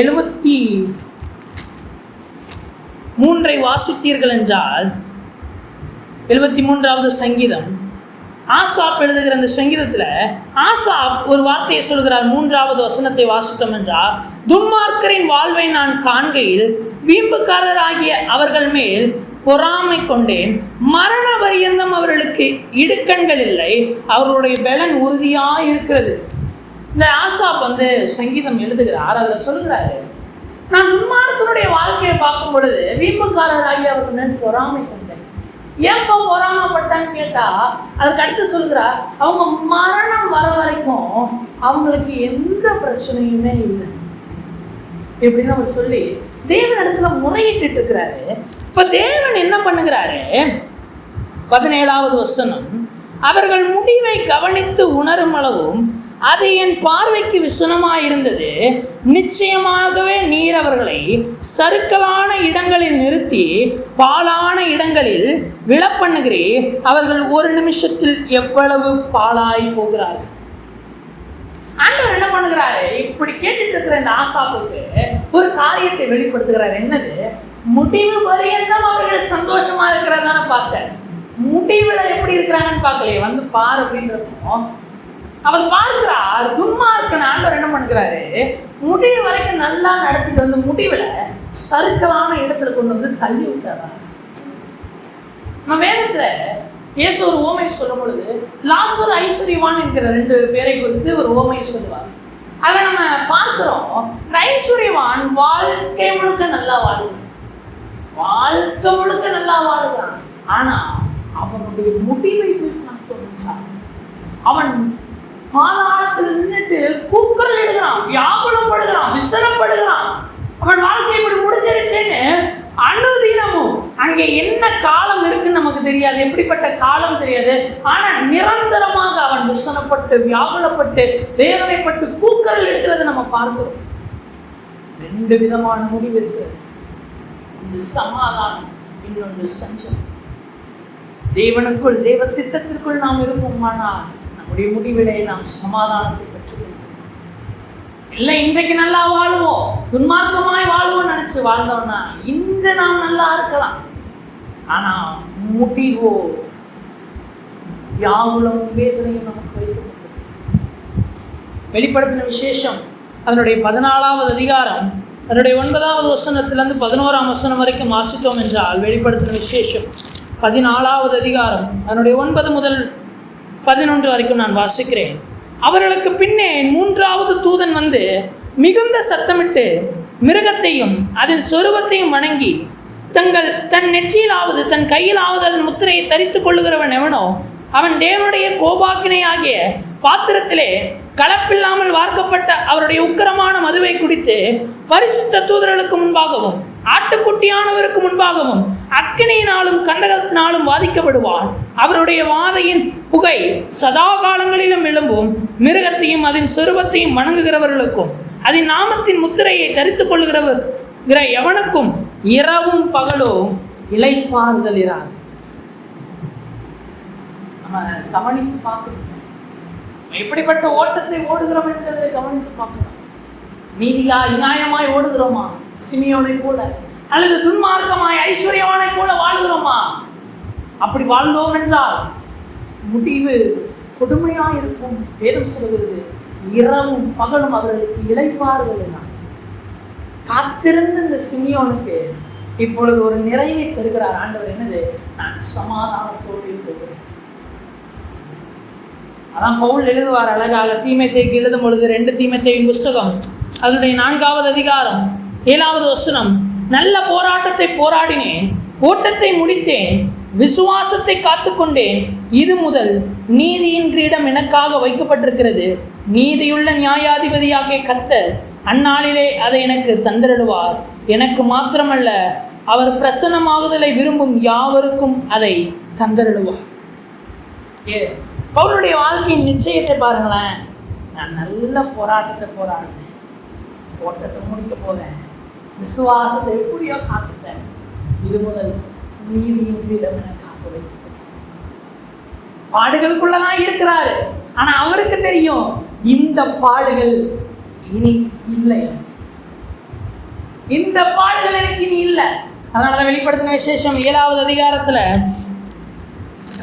73 வாசித்தீர்கள் என்றால், 73வது சங்கீதம், ஆசாப் எழுதுகிற அந்த சங்கீதத்துல ஆசாப் ஒரு வார்த்தையை சொல்கிறார். 3வது வசனத்தை வாசித்தோம் என்றால், துன்மார்க்கரின் வாழ்வை நான் காண்கையில் வீம்புக்காரராகிய அவர்கள் மேல் பொறாமை கொண்டேன், மரண பரியந்தம் அவர்களுக்கு இடுக்கண்கள் இல்லை, அவர்களுடைய பலன் உறுதியாக இருக்கிறது. இந்த ஆசாப் சங்கீதம் எழுதுகிறார். அதில் சொல்கிறாரு, நான் துன்மார்க்கருடைய வாழ்க்கையை பார்க்கும் பொழுது வீம்புக்காரராகி அவர்கள் மேல் பொறாமை கொண்டேன். ஏன்பா பொறாமப்பட்டான்னு கேட்டா அதுக்கு அடுத்து சொல்கிறா, அவங்க மரணம் வர வரைக்கும் அவங்களுக்கு எந்த பிரச்சனையுமே இல்லை எப்படின்னு அவர் சொல்லி தேவன் இடத்துல முறையிட்டு இருக்கிறாரு. இப்ப தேவன் என்ன பண்ணுகிறாரு? 17வது வசனம், அவர்கள் முடிவை கவனித்து உணரும் அளவும் அது என் பார்வைக்கு விசனமாயிருந்தது. நிச்சயமாகவே நீர் அவர்களை சறுக்கலான இடங்களில் நிறுத்தி பாழான இடங்களில் விழப்பண்ணுகிறீர். அவர்கள் ஒரு நிமிஷத்தில் எவ்வளவு பாழாய் போகிறார்கள். ஆண்டவர் என்ன பண்ணுகிறாரு? இப்படி கேட்டுட்டு இருக்கிற இந்த ஆசாப்புக்கு ஒரு காரியத்தை வெளிப்படுத்துகிறார். என்னது? முடிவு பரியந்தம் அவர்கள் சந்தோஷமா இருக்கிறதான பார்த்தேன், முடிவுல எப்படி இருக்கிறாங்கன்னு பார்க்கலையே, பார் அப்படின்றதும் அவர் பார்க்கிறார். துன்மார்க்கன் ஆண்டவர் என்ன பண்ணுகிறாரு? முடிவு வரைக்கும் நல்லா நடத்திட்டு முடிவுல சறுக்கலான இடத்துல கொண்டு தள்ளி விட்டாரா. நம்ம வேதத்துல இயேசு ஒரு உவமை சொல்லும் பொழுது லாசரு ஐஸ்வர்யவான் என்கிற 2 பேரை குறித்து ஒரு உவமையை சொல்லுவார். அதில் நம்ம பார்க்கிறோம், ஐஸ்வர்யவான் வாழ்க்கை முழுக்க நல்லா வாழுகிறான், வாழ்க்கை முழுக்க நல்லா வாழுகிறான். ஆனா அவனுடைய முடிவை பார்த்தோம், அவன் பாதாளத்தில் நின்றுட்டு கூக்குரல் எடுக்கிறான், வியாகுலப்படுகிறான், விசனப்படுகிறான். அவன் வாழ்க்கை இப்படி முடிஞ்சிருச்சேன்னு அனுதினமும் அங்கே என்ன காலம் இருக்குன்னு நமக்கு தெரியாது, எப்படிப்பட்ட காலம் தெரியாது. ஆனா நிரந்தரமாக அவன் விசனப்பட்டு வியாகுலப்பட்டு வேதனைப்பட்டு கூக்குரல் எடுக்கிறது நம்ம பார்க்கிறோம். 2 விதமான முடிவு இருக்கிறது. ஒன்று சமாதானம், இன்னொன்று சஞ்சலம். தேவனுக்குள் தேவ திட்டத்திற்குள் நாம் இருப்போமானால் நம்முடைய முடிவிலே நாம் சமாதானத்தை பெற்றுக்கொள்வோம். இல்லை இன்றைக்கு நல்லா வாழுவோம், துன்மார்க்கமாய் வாழ்வோம் நினைச்சு வாழ்ந்தோம்னா இன்று நாம் நல்லா இருக்கலாம். ஆனா முடிவோ வியாகுலம் வேதனையும் நமக்கு வைக்கப்பட்டது. வெளிப்படுத்தின விசேஷம் அதனுடைய 14வது அதிகாரம் அதனுடைய 9வது வசனத்திலிருந்து 11ஆம் வசனம் வரைக்கும் வாசித்தோம் என்றால், வெளிப்படுத்தின விசேஷம் 14வது அதிகாரம் அதனுடைய 9 முதல் 11 வரைக்கும் நான் வாசிக்கிறேன். அவர்களுக்கு பின்னே 3வது தூதன் மிகுந்த சத்தமிட்டு மிருகத்தையும் அதன் சொருவத்தையும் வணங்கி தன் நெற்றியிலாவது தன் கையிலாவது அதன் முத்திரையை தரித்துக் கொள்ளுகிறவன் எவனோ அவன் தேவனுடைய கோபாக்கினை ஆகிய பாத்திரத்திலே கலப்பில்லாமல் வார்க்கப்பட்ட அவருடைய உக்கிரமான மதுவை குடித்து பரிசுத்த தூதர்களுக்கு முன்பாகவும் ஆட்டுக்குட்டியானவருக்கு முன்பாகவும் அக்கினியினாலும் கந்தகத்தினாலும் வாதிக்கப்படுவான். அவருடைய வாதையின் புகை சதா காலங்களிலும் எழும்பும். மிருகத்தையும் அதன் சொரூபத்தையும் வணங்குகிறவர்களுக்கும் அதன் நாமத்தின் முத்திரையை தரித்துக் கொள்ளுகிறவர் எவனுக்கும் இரவும் பகலும் இளைப்பாறுதல் இராது. நம்ம கவனித்து பார்க்கணும், எப்படிப்பட்ட ஓட்டத்தை ஓடுகிறோம் என்பதை கவனித்து பார்க்கணும். நீதியாய் நியாயமாய் ஓடுகிறோமா சிமியோனை போல, அல்லது துன்மார்க்கமாய் ஐஸ்வர்யவானை போல வாழ்கிறோமா? அப்படி வாழ்ந்தோம் என்றால் முடிவு கொடுமையாக இருக்கும். வேதம் சொல்கிறது, இரவும் பகலும் அவர்களுக்கு இளைப்பாறுதல் தான். காத்திருந்த இந்த சிமியோனுக்கு இப்பொழுது ஒரு நிறைவை தருகிறார் ஆண்டவர். என்னது? நான் சமாதானத்தோடு போகிறேன். அதான் பவுல் எழுதுவார் அழகாக தீமோத்தேயுக்கு எழுதும் பொழுது 2 தீமோத்தேயின் புஸ்தகம் அதனுடைய 4வது அதிகாரம் 7வது வசனம், நல்ல போராட்டத்தை போராடினேன், ஓட்டத்தை முடித்தேன், விசுவாசத்தை காத்துக்கொண்டேன். இது முதல் நீதியின் கிரீடம் எனக்காக வைக்கப்பட்டிருக்கிறது. நீதியுள்ள நியாயாதிபதியாகிய கர்த்தர் அந்நாளிலே அதை எனக்கு தந்திடுவார். எனக்கு மாத்திரமல்ல, அவர் பிரசன்னமாகுதலை விரும்பும் யாவருக்கும் அதை தந்திடுவார். பவுலுடைய வாழ்க்கையின் நிச்சயத்தை பாருங்களேன். நான் நல்ல போராட்டத்தை போராடினேன், ஓட்டத்தை முடிக்க போறேன், விசுவாசத்தை எப்படியோ காத்துட்டேன். இது முதல் நீதியின் கிரீடம் எனக்காக வைக்கப்பட்டது. பாடுகளுக்குள்ளதான் இருக்கிறாரு. ஆனா அவருக்கு தெரியும், இந்த பாடுகள் இனி இல்லை, இந்த பாடுகள் எனக்கு இனி இல்லை. அதனாலதான் வெளிப்படுத்தின விசேஷம் 7வது அதிகாரத்துல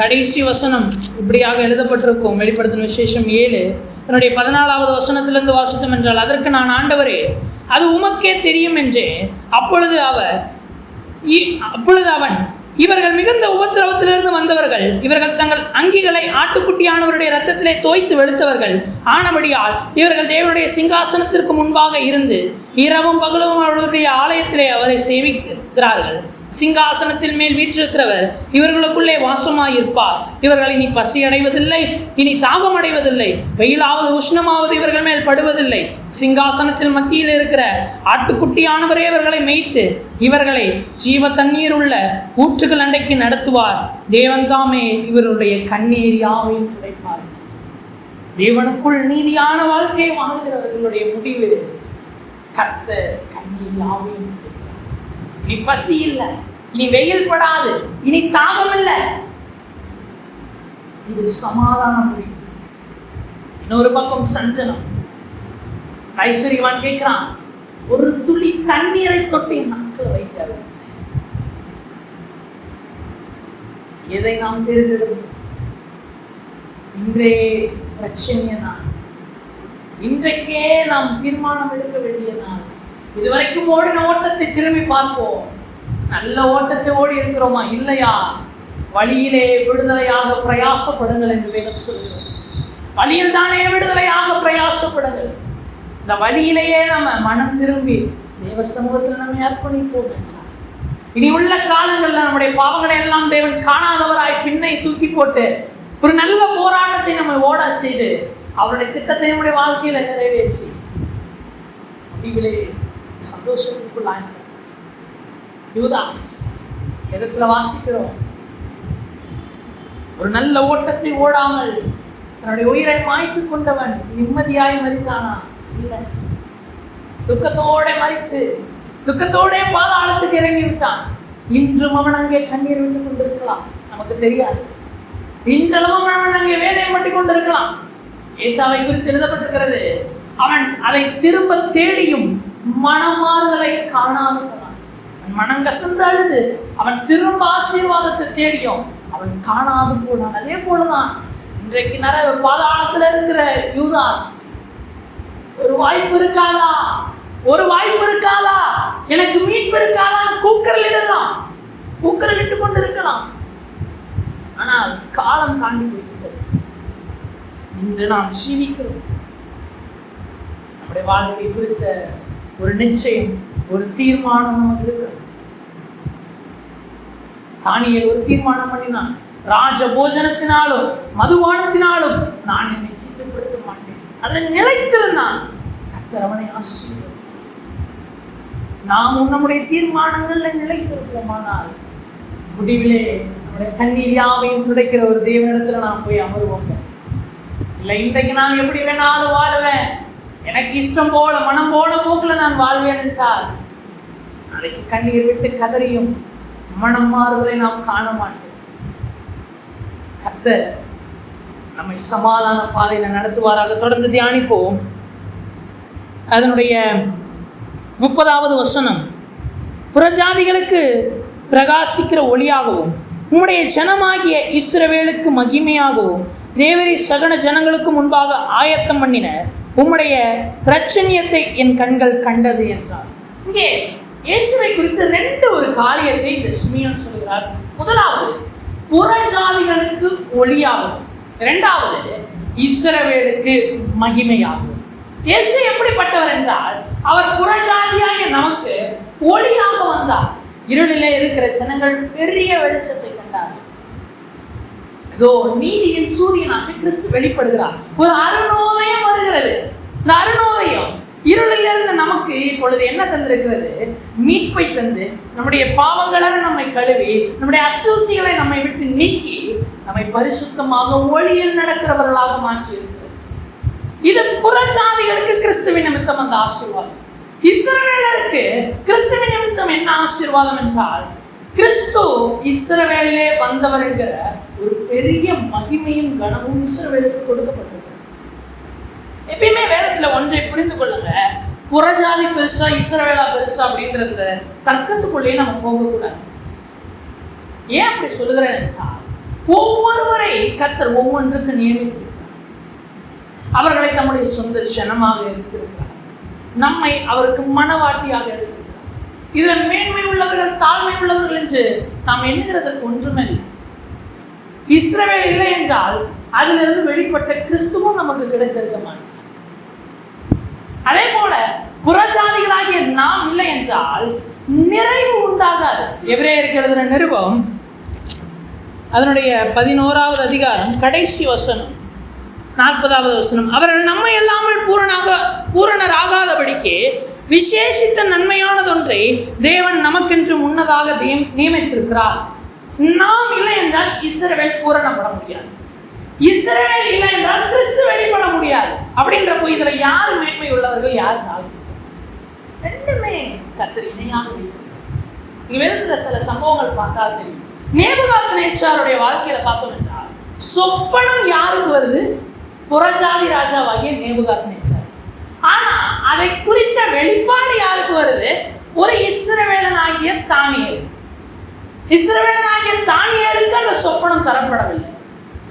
கடைசி வசனம் இப்படியாக எழுதப்பட்டிருக்கும். வெளிப்படுத்தின விசேஷம் 7 என்னுடைய 14வது வசனத்திலிருந்து வாசித்தோம் என்றால், அதற்கு நான் ஆண்டவரே அது உமக்கே தெரியும் என்றேன். அப்பொழுது அவன் இவர்கள் மிகுந்த உபத்திரவத்திலிருந்து வந்தவர்கள், இவர்கள் தங்கள் அங்கிகளை ஆட்டுக்குட்டியானவருடைய இரத்தத்திலே தோய்த்து வெளுத்தவர்கள் ஆனபடியால் இவர்கள் தேவனுடைய சிங்காசனத்திற்கு முன்பாக இருந்து இரவும் பகலும் அவருடைய ஆலயத்திலே அவரை சேவிக்கிறார்கள். சிங்காசனத்தில் மேல் வீற்றிருக்கிறவர் இவர்களுக்குள்ளே வாசமாயிருப்பார். இவர்கள் இனி பசி அடைவதில்லை, இனி தாகம் அடைவதில்லை, வெயிலாவது உஷ்ணமாவது இவர்கள் மேல் படுவதில்லை. சிங்காசனத்தில் மத்தியில் இருக்கிற ஆட்டுக்குட்டியானவரே இவர்களை மேய்த்து இவர்களை ஜீவ தண்ணீர் உள்ள ஊற்றுகள் அண்டைக்கு நடத்துவார். தேவன் தாமே இவருடைய கண்ணீர் யாவையும் துடைப்பார். தேவனுக்குள் நீதியான வாழ்க்கை வாழ்கிறவர்களுடைய முடிவு கர்த்தர் கண்ணீர் யாவையும் துடைப்பார். இனி பசி இல்லை, இனி வெயில் படாது, இனி தாகம் இல்லை, இது சமாதான முடிவு. இன்னொரு பக்கம் சஞ்சலம். ஐஸ்வர்யவான் கேட்கிறான், ஒரு துளி தண்ணீரை தொட்டி நாட்கள் வைத்தார். எதை நாம் தேர்ந்தெடுப்போம்? இன்றே பிரச்சனைய நாள், இன்றைக்கே நாம் தீர்மானம் எடுக்க வேண்டிய நாள். இதுவரைக்கும் ஓடின ஓட்டத்தை திரும்பி பார்ப்போம். நல்ல ஓட்டத்தை ஓடி இருக்கிறோமா இல்லையா? வழியிலே விடுதலையாக பிரயாசப்படுங்கள் என்று வேதம் சொல்கிறது. வழியில் தானே விடுதலையாக பிரயாசப்படுங்கள். இந்த வழியிலேயே நம்ம மனம் திரும்பி தேவ சமூகத்தில் நம்ம அர்ப்பணிப்போம் என்றார். இனி உள்ள காலங்களில் நம்முடைய பாவங்களை எல்லாம் தேவன் காணாதவராய் பின்னை தூக்கி போட்டு ஒரு நல்ல போராட்டத்தை நம்ம ஓட செய்து அவருடைய திட்டத்தை நம்முடைய வாழ்க்கையில நிறைவேற்றி முடிவிலே சந்தோஷத்துக்குள்ளாய் யூதாஸ் இடத்துல வாசிக்கிறோம். ஒரு நல்ல ஓட்டத்தை ஓடாமல் தன்னுடைய உயிரை மாய்த்து கொண்டவன் நிம்மதியாய் மரித்தானா? இல்லை, துக்கத்தோட மரித்து துக்கத்தோட பாதாளத்துக்கு இறங்கி விட்டான். இன்றும் அவன் அங்கே கண்ணீர் விட்டு கொண்டிருக்கலாம், நமக்கு தெரியாது. இன்றளவும் அவன் அங்கே வேதனை பட்டு கொண்டிருக்கலாம். ஏசாவை குறித்து எழுதப்பட்டிருக்கிறது, அவன் அதை திரும்ப தேடியும் மனமாறுதலை காணாது போனான். மனம் கசந்து அழுது அவன் திரும்ப ஆசீர்வாதத்தை தேடியும் அவன் காணாது போனான். அதே போலதான் இன்றைக்கு நிறைய பாதாளத்துல இருக்கிற யூதாஸ், ஒரு வாய்ப்பு இருக்காதா, ஒரு வாய்ப்பு இருக்காதா, எனக்கு மீட்பு இருக்காதா, கூக்கரல் இடலாம், கூக்கரல் இட்டு கொண்டு இருக்கலாம். ஆனால் காலம் தாண்டி போய்விட்டது. இன்று நாம் ஜீவிக்கிறோம். நம்முடைய வாழ்க்கை குறித்த ஒரு நிச்சயம், ஒரு தீர்மானம் நமக்கு இருக்கிறது. தானியேல் ஒரு தீர்மானம் பண்ணினான், ராஜ போஜனத்தினாலும் மதுபானத்தினாலும் நான் என்னை தீட்டுப்படுத்த மாட்டேன். அதில் நிலைத்திருந்தான். கர்த்தர் அவனை ஆசீர்வதித்தார். நாம் நம்முடைய தீர்மானங்கள்ல நிலைத்திருப்போமானால் முடிவிலே நம்முடைய கண்ணீர் யாவையும் துடைக்கிற ஒரு தேவனிடத்துல நாம் போய் அமருவோம். இல்லை, இன்றைக்கு நான் எப்படி வேணாலும் வாழுவேன், எனக்கு இஷ்டம் போல மனம் போல போக்குல நான் வாழ்வேன் என்றால் நாளைக்கு கண்ணீர் விட்டு கதறியும் மனம் மாறுவதை நாம் காண மாட்டோம். கர்த்தர் நம்மை சமாதான பாதையில நடத்துவாராக. தொடர்ந்து தியானிப்போம். அதனுடைய 30வது வசனம். புறஜாதிகளுக்கு பிரகாசிக்கிற ஒளியாகவும் உம்முடைய ஜனமாகிய இஸ்ரவேலுக்கு மகிமையாகவும் தேவரீ சகல ஜனங்களுக்கு முன்பாக ஆயத்தம் பண்ணின உம்முடைய இரட்சணியத்தை என் கண்கள் கண்டது என்றார். இங்கே இயேசுவை குறித்து 2 ஒரு காரியத்தை இந்த சிமியோன் சொல்கிறார். முதலாவது, புறஜாதிகளுக்கு ஒளியாகவும், இரண்டாவது இஸ்ரவேலுக்கு மகிமையாகும். இயேசு எப்படிப்பட்டவர் என்றால், அவர் புறஜாதியாகிய நமக்கு ஒளியாக வந்தார். இருளிலே இருக்கிற ஜனங்கள் பெரிய வெளிச்சத்தை கண்டார்கள். இதோ நீதியின் சூரியனாக கிறிஸ்து வெளிப்படுகிறார். ஒரு அருணோதயம் வருகிறது. இந்த அருணோதயம் இருளில் இருந்து நமக்கு இப்பொழுது என்ன தந்திருக்கிறது? மீட்பை தந்து நம்முடைய பாவங்களை நம்மை கழுவி நம்முடைய அசூசிகளை நம்மை விட்டு நீக்கி நம்மை பரிசுத்தமாக ஒளியில் நடக்கிறவர்களாக மாற்றி இருக்கிறது. இது புறஜாதிகளுக்கு கிறிஸ்துவின் நிமித்தம் அந்த ஆசீர்வாதம். இஸ்ரவேலருக்கு கிறிஸ்துவின் நிமித்தம் என்ன ஆசீர்வாதம் என்றால், கிறிஸ்து இஸ்ரவேலிலே வந்தவர் என்கிற ஒரு பெரிய மகிமையும் கனமும் இஸ்ரவேலுக்கு கொடுக்கப்பட்டிருக்கிறது. எப்பயுமே வேதத்துல ஒன்றை புரிந்து கொள்ளுங்க, புறஜாதி பெருசா இஸ்ரவேலா பெருசா அப்படின்றத தர்க்கத்துக்குள்ளேயே நம்ம போகக்கூடாது. ஏன் அப்படி சொல்லுகிறேன் என்றால், ஒவ்வொருவரை கர்த்தர் ஒவ்வொன்றுக்கு நியமித்திருக்கிறார். அவர்களை தம்முடைய சொந்த ஜனமாக எடுத்திருக்கிறார். நம்மை அவருக்கு மனவாட்டியாக எடுத்திருக்கிறார். இதில் மேன்மை உள்ளவர்கள் தாழ்மை உள்ளவர்கள் என்று நாம் எண்ணுகிறதற்கு ஒன்றுமே இல்லை. இஸ்ரவேல் இல்லை என்றால் அதிலிருந்து வெளிப்பட்ட கிறிஸ்துவும் நமக்கு கிடைத்திருக்க மாட்டார். அதே போல புறஜாதிகளாகிய நாம் இல்லை என்றால் நிறைவு உண்டாகாது. எபிரேயருக்கு எழுதின நிருபம் அதனுடைய 11வது அதிகாரம் கடைசி வசனம் 40வது வசனம். அவர்கள் நம்மை இல்லாமல் பூரணராகாதபடிக்கு விசேஷித்த நன்மையானதொன்றை தேவன் நமக்கென்று முன்னதாக நியமித்திருக்கிறார். நாம் இல்லை என்றால் இஸ்ரவேல் பூரணப்பட முடியாது. இஸ்ரவேல் இல்லை என்றால் கிறிஸ்து வெளிப்பட முடியாது. அப்படின்றப்போ இதுல யார் மேன்மை உள்ளவர்கள், யார் தாழ்வு? ரெண்டுமே கர்த்தர் இணையாக வைத்திருக்கிறார். இங்க வேதத்துல சில சம்பவங்கள் பார்த்தால் தெரியும். நேபுகாத்நேச்சாருடைய வாழ்க்கையில பார்த்தோம் என்றால் சொப்பனம் யாருக்கு வருது? புறஜாதி ராஜாவாகிய நேபுகாத்நேச்சார். ஆனா அதை குறித்த வெளிப்பாடு யாருக்கு வருது? ஒரு இஸ்ரவேலனாகிய தானியேல். இஸ்ரவேலனாகிய தானியேலுக்கு அந்த சொப்பனம் தரப்படவில்லை.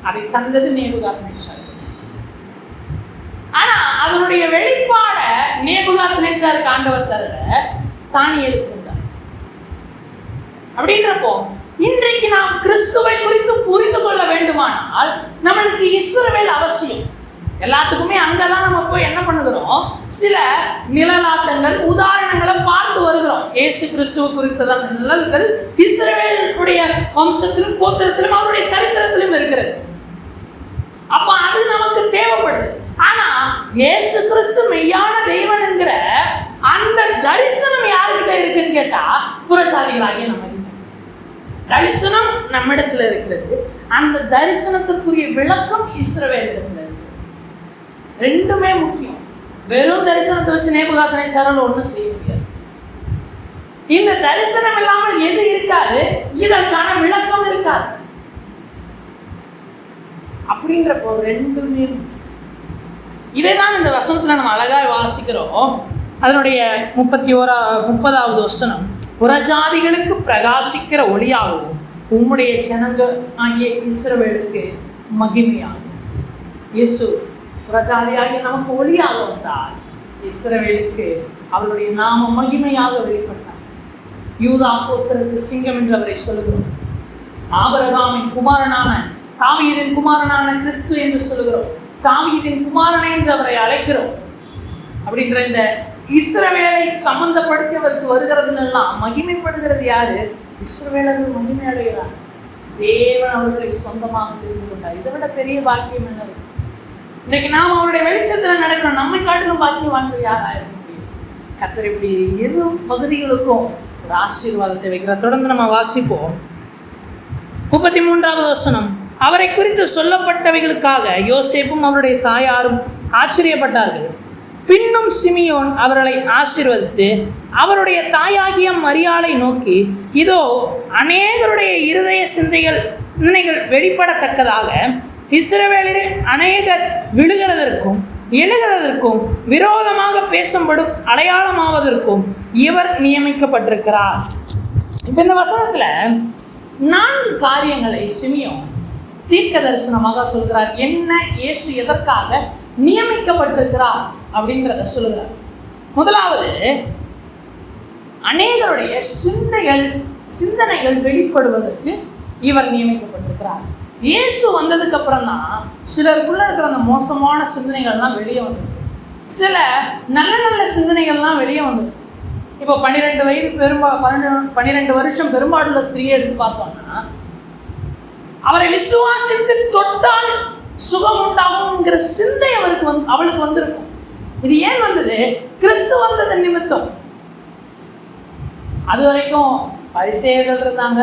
அதை தந்தது நேபுகாத்நேச்சார். ஆனா அதனுடைய வெளிப்பாட நேபுகாத்நேச்சாருக்கு ஆண்டவர் தரல, தானியேலுக்கு தந்தார். அப்படின்றப்போ இன்றைக்கு நாம் கிறிஸ்துவை குறித்து புரிந்து கொள்ள வேண்டுமானால் நம்மளுக்கு இஸ்ரவேல் அவசியம். எல்லாத்துக்குமே அங்கதான் நம்ம போய் என்ன பண்ணுகிறோம்? சில நிழலாட்டங்கள் உதாரணங்களை பார்த்து வருகிறோம். இயேசு கிறிஸ்துவ குறித்ததான நிழல்கள் இஸ்ரவேலுடைய வம்சத்திலும் கோத்திரத்திலும் அவருடைய சரித்திரத்திலும் இருக்கிறது. அப்ப அது நமக்கு தேவைப்படுது. ஆனா இயேசு கிறிஸ்து மெய்யான தெய்வன் என்கிற அந்த தரிசனம் யாருக்கிட்ட இருக்குன்னு கேட்டா புறஜாதிகளாகிய நம்ம தரிசனம் நம்மிடத்துல இருக்கிறது. அந்த தரிசனத்திற்குரிய விளக்கம் இஸ்ரவேல் இடத்துல இருக்கு. ரெண்டுமே முக்கியம். வெறும் தரிசனத்தை வச்சு நேபுகாத்நேச்சாரால் ஒன்றும் செய்ய முடியாது. இந்த தரிசனம் இல்லாமல் எது இருக்காது, இதற்கான விளக்கம் இருக்காது. அப்படின்றப்போ ரெண்டுமே இதைதான் இந்த வசனத்துல நம்ம அழகாய் வாசிக்கிறோம். அதனுடைய 30வது வசனம். புறஜாதிகளுக்கு பிரகாசிக்கிற ஒளியாகவும் உம்முடைய ஜனங்க ஆகிய இஸ்ரவேலுக்கு மகிமையாகும். இயேசு புறஜாதியாகிய நமக்கு ஒளியாக வந்தார். இஸ்ரவேலுக்கு அவருடைய நாம மகிமையாக வெளிப்பட்டார். யூதா கோத்திரத்து சிங்கம் என்று அவரை சொல்லுகிறோம். ஆபிரகாமின் குமாரனான தாவீதின் குமாரனான கிறிஸ்து என்று சொல்லுகிறோம். தாவீதின் குமாரனை என்று அவரை அழைக்கிறோம். அப்படின்ற இந்த இஸ்ரவேலை சம்பந்தப்படுத்தியவருக்கு வருகிறதுலாம் மகிமைப்படுகிறது யாரு? இஸ்ரவேலர்கள் மகிமை அடைகிறார். தேவன் அவர்களை சொந்தமாக தெரிந்து கொண்டார். இதை விட பெரிய பாக்கியம் என்ன இருக்கு? இன்றைக்கு நாம் அவருடைய வெளிச்சத்தில் நடக்கிறோம். நம்மை காட்டிலும் பாக்கியவான்கள் யார் ஆயிருக்க முடியும்? கர்த்தர் இப்படி இரு பகுதிகளுக்கும் ஒரு ஆசீர்வாதத்தை வைக்கிறார். தொடர்ந்து நம்ம வாசிப்போம். 33வது வசனம். அவரை குறித்து சொல்லப்பட்டவைகளுக்காக யோசேப்பும் அவருடைய தாயாரும் ஆச்சரியப்பட்டார்கள். பின்னும் சிமியோன் அவர்களை ஆசீர்வதித்து அவருடைய தாயாகிய மரியாளை நோக்கி, இதோ அநேகருடைய இருதய சிந்தைகள் வெளிப்படத்தக்கதாக இஸ்ரவேலில் அநேகர் விழுகிறதற்கும் எழுகிறதற்கும் விரோதமாக பேசப்படும் அடையாளமாவதற்கும் இவர் நியமிக்கப்பட்டிருக்கிறார். இப்போ இந்த வசனத்தில் 4 காரியங்களை சிமியோன் தீர்க்க தரிசனமாக சொல்கிறார். என்ன இயேசு எதற்காக நியமிக்கப்பட்டிருக்கிறார் அப்படின்றத சொல்லுகிறார். முதலாவது, அநேகருடைய சிந்தனைகள் வெளிப்படுவதற்கு இவர் நியமிக்கப்பட்டிருக்கிறார். இயேசு வந்ததுக்கு அப்புறம் தான் சிலருக்குள்ள இருக்கிற அந்த மோசமான சிந்தனைகள்லாம் வெளியே வந்தது. சில நல்ல நல்ல சிந்தனைகள்லாம் வெளியே வந்தது. இப்போ 12 வருஷம் பெரும்பாடுள்ள ஸ்திரியை எடுத்து பார்த்தோம்னா, அவரை விசுவாசித்து தொட்டால் சுகம் உண்டாகும்ங்கிற சிந்தை அவளுக்கு வந்திருக்கும். இது ஏன் வந்தது? கிறிஸ்து வந்தது நிமித்தம். அது வரைக்கும் பரிசேயர்கள் இருந்தாங்க,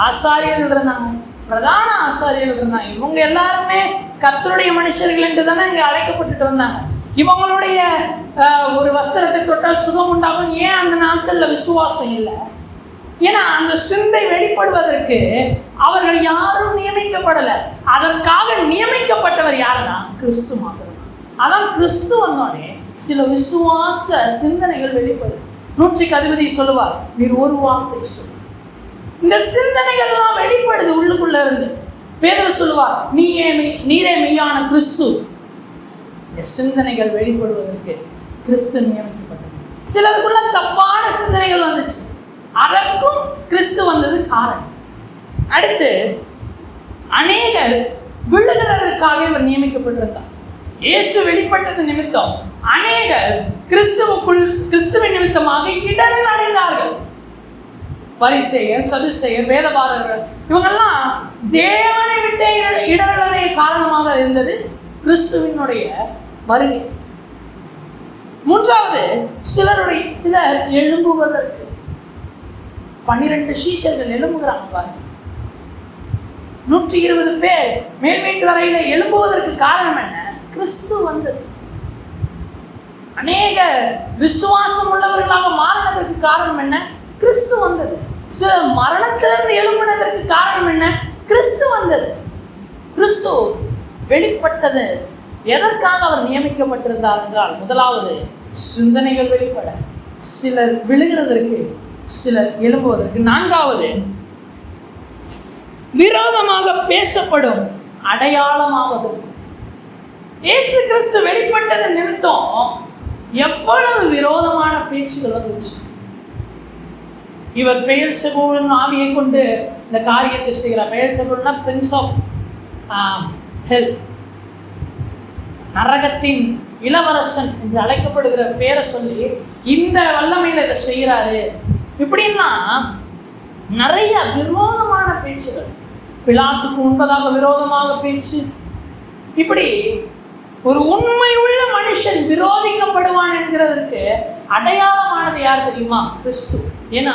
ஆசாரியர்கள் இருந்தாங்க, பிரதான ஆசாரியர்கள் இருந்தாங்க. இவங்க எல்லாருமே கர்த்தருடைய மனுஷர்கள் என்று தானே இங்கே அழைக்கப்பட்டுட்டு வந்தாங்க. இவங்களுடைய ஒரு வஸ்திரத்தை தொட்டால் சுகம் உண்டாகும். ஏன் அந்த நாட்களில் விசுவாசம் இல்லை? ஏன்னா அந்த சிந்தை வெளிப்படுவதற்கு அவர்கள் யாரும் நியமிக்கப்படலை. அதற்காக நியமிக்கப்பட்டவர் யாருன்னா கிறிஸ்து மாத்திரம். அதான் கிறிஸ்து வந்தோடனே சில விசுவாச சிந்தனைகள் வெளிப்படும். 100க்கு அதிபதி சொல்லுவார், நீர் ஒரு வார்த்தை சொல்லு. இந்த சிந்தனைகள்லாம் வெளிப்படுது உள்ளுக்குள்ள இருந்து. பேதுரு சொல்லுவார், நீரே மெய்யான கிறிஸ்து. இந்த சிந்தனைகள் வெளிப்படுவதற்கு கிறிஸ்து நியமிக்கப்பட்டது. சிலருக்குள்ள தப்பான சிந்தனைகள் வந்துச்சு, அதற்கும் கிறிஸ்து வந்தது காரணம். அடுத்து, அநேகர் விழுகிறதற்காக இவர் நியமிக்கப்பட்டிருந்தார். இயேசு வெளிப்பட்டது நிமித்தம் அநேகர் கிறிஸ்துவின் நிமித்தமாக இடரல் அடைந்தார்கள். பரிசேயர், சதுசேயர், வேதபாரகர்கள் இவங்கெல்லாம் தேவனை விட்டு இடரல் அடைய காரணமாக இருந்தது கிறிஸ்துவினுடைய வருகை. மூன்றாவது, சிலர் எழும்புவதற்கு 12 சீஷர்கள் எழும்புகிறாங்க பாருங்க. 120 பேர் மேல் வீட்டு வரையில எழும்புவதற்கு காரணம் என்ன? கிறிஸ்து வந்தது. அநேக விசுவாசம் உள்ளவர்களாக மாறினதற்கு காரணம் என்ன? கிறிஸ்து வந்தது. சில மரணத்திலிருந்து எழும்பினதற்கு காரணம் என்ன? கிறிஸ்து வந்தது. கிறிஸ்து வெளிப்பட்டது எதற்காக அவர் நியமிக்கப்பட்டிருந்தார் என்றால், முதலாவது சிந்தனைகள் வெளிப்பட, சிலர் விழுகிறதற்கு, சிலர் எழும்புவதற்கு. 4வது, விரோதமாக பேசப்படும் அடையாளமாவதற்கு. இயேசு கிறிஸ்து வெளிப்பட்டது நிமித்தம் எவ்வளவு விரோதமான பேச்சுகள் வந்துச்சு. இவர் பெயல்செபூலின் ஆவியை கொண்டு இந்த காரியத்தை செய்கிறார். பெயல்செபூல்னா பிரின்ஸ் ஆஃப் ஹெல், நரகத்தின் இளவரசன் என்று அழைக்கப்படுகிற பேரை சொல்லி இந்த வல்லமையில இதை செய்கிறாரு. இப்படின்னா நிறைய விரோதமான பேச்சுகள். பிலாத்துக்கு முன்பதாக விரோதமாக பேச்சு. இப்படி ஒரு உண்மை உள்ள மனுஷன் விரோதிக்கப்படுவான் என்கிறதுக்கு அடையாளமானது யார் தெரியுமா? கிறிஸ்து. ஏன்னா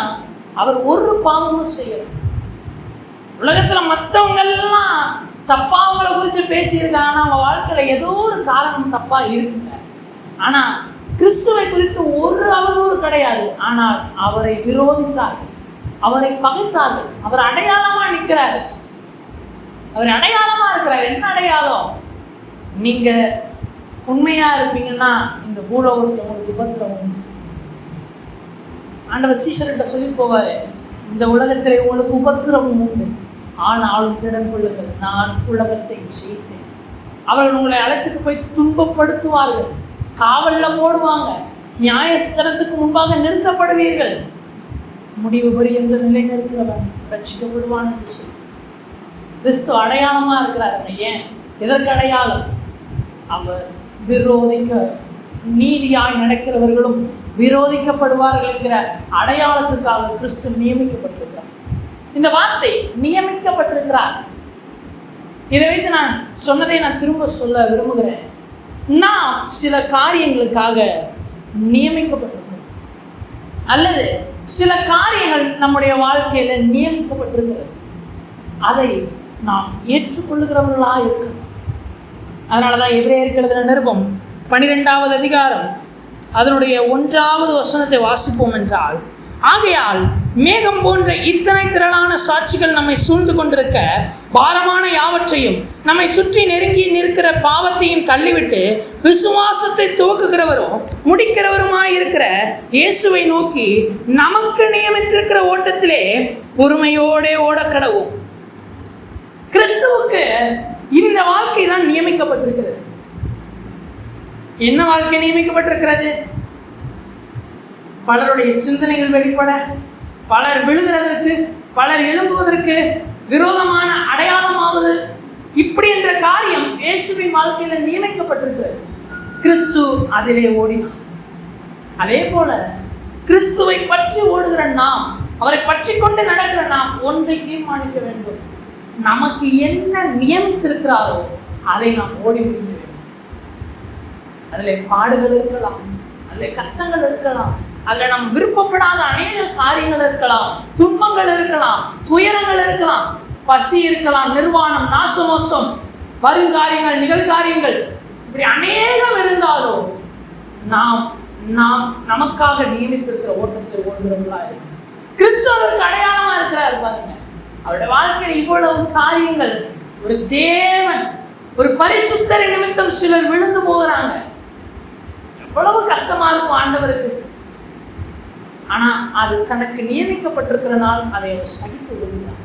அவர் ஒரு பாவமும் செய்யல. உலகத்துல மற்றவங்க எல்லாம் தப்பா அவங்கள குறித்து பேசியிருக்காங்க. அவங்க வாழ்க்கையில ஏதோ ஒரு காரணம் தப்பா இருக்குங்க. ஆனா கிறிஸ்துவை குறித்து ஒரு அவதூறு கிடையாது. ஆனால் அவரை விரோதித்தார்கள், அவரை பகைத்தார்கள். அவர் அடையாளமா நிற்கிறார். அவர் அடையாளமா இருக்கிறார். என்ன அடையாளம்? நீங்க உண்மையா இருப்பீங்கன்னா இந்த பூலோகத்தில் உங்களுக்கு உபத்திரவம் உண்டு. ஆண்டவர் சீஷர்கிட்ட சொல்லி போவாரு, இந்த உலகத்திலே உங்களுக்கு உபத்திரவம் உண்டு, ஆனாலும் திடன் கொள்ளுங்கள், நான் உலகத்தை ஜெயித்தேன். அவர்கள் உங்களை அழைத்துட்டு போய் துன்பப்படுத்துவார்கள், காவல்ல போடுவாங்க, நியாயஸ்தலத்துக்கு முன்பாக நிறுத்தப்படுவீர்கள், முடிவு பரியந்த நிலை நிற்கிறவன் ரட்சிக்கப்படுவான் என்று சொல்லி கிறிஸ்து அடையாளமா இருக்கிறார். ஏன்? எதற்கு அடையாளம்? அவர் நீதியாய் நடக்கிறவர்களும் விரோதிக்கப்படுவார்கள் என்கிற அடையாளத்துக்காக கிறிஸ்து நியமிக்கப்பட்டிருக்கிறார். இந்த வார்த்தை நியமிக்கப்பட்டிருக்கிறார். இதை வைத்து நான் சொன்னதை நான் திரும்ப சொல்ல விரும்புகிறேன். நாம் சில காரியங்களுக்காக நியமிக்கப்பட்டிருக்கிறோம், அல்லது சில காரியங்கள் நம்முடைய வாழ்க்கையில நியமிக்கப்பட்டிருக்கிறது. அதை நாம் ஏற்றுக்கொள்ளுகிறவர்களாக இருக்கணும். அதனாலதான் எபிரேயருக்கு எழுதின நிருபம் 12வது அதிகாரம் அதனுடைய 1வது வசனத்தை வாசிப்போம் என்றால், ஆகையால் மேகம் போன்ற இத்தனை திரளான சாட்சிகள் நம்மை சூழ்ந்து கொண்டிருக்க, பாரமான யாவற்றையும் நம்மை சுற்றி நெருங்கி நிற்கிற பாவத்தையும் தள்ளிவிட்டு விசுவாசத்தை துவக்குகிறவரும் முடிக்கிறவருமாயிருக்கிற இயேசுவை நோக்கி நமக்கு நியமித்திருக்கிற ஓட்டத்திலே பொறுமையோட ஓடக்கடவும். கிறிஸ்துவுக்கு இந்த வாழ்க்கை தான் நியமிக்கப்பட்டிருக்கிறது. என்ன வாழ்க்கை நியமிக்கப்பட்டிருக்கிறது? பலருடைய சிந்தனைகள் வெளிப்பட, பலர் விழுகிறதற்கு, பலர் எழும்புவதற்கு, விரோதமான அடையாளமாவது, இப்படி என்ற காரியம் இயேசுவின் வாழ்க்கையில நியமிக்கப்பட்டிருக்கிறது. கிறிஸ்து அதிலே ஓடினார். அதே போல கிறிஸ்துவை பற்றி ஓடுகிற நாம், அவரை பற்றி கொண்டு நடக்கிற நாம் ஒன்றை தீர்மானிக்க வேண்டும். நமக்கு என்ன நியமித்திருக்கிறாரோ அதை நாம் ஓடி முடிக்க வேண்டும். அதில் பாடுகள் இருக்கலாம், அதில் கஷ்டங்கள் இருக்கலாம், அதில் நாம் விருப்பப்படாத அநேக காரியங்கள் இருக்கலாம், துன்பங்கள் இருக்கலாம், துயரங்கள் இருக்கலாம், பசி இருக்கலாம், நிர்வாணம், நாசமோசம், வருங்காரியங்கள், நிகழ்காரியங்கள், இப்படி அநேகம் இருந்தாலும் நாம் நமக்காக நியமித்திருக்கிற ஓட்டத்தில் ஓடுகிறவர்களா இருக்கு. கிறிஸ்து அதற்கு அடையாளமா இருக்கிறார். பாருங்க, அவருடைய வாழ்க்கையில் இவ்வளவு காரியங்கள். ஒரு தேவன், ஒரு பரிசுத்தரை நிமித்தம் சிலர் விழுந்து போகிறாங்க. எவ்வளவு கஷ்டமா இருக்கும் ஆண்டவருக்கு. ஆனா அது தனக்கு நியமிக்கப்பட்டிருக்கிற நாள் அதை அவர் சகித்து விடுகிறார்.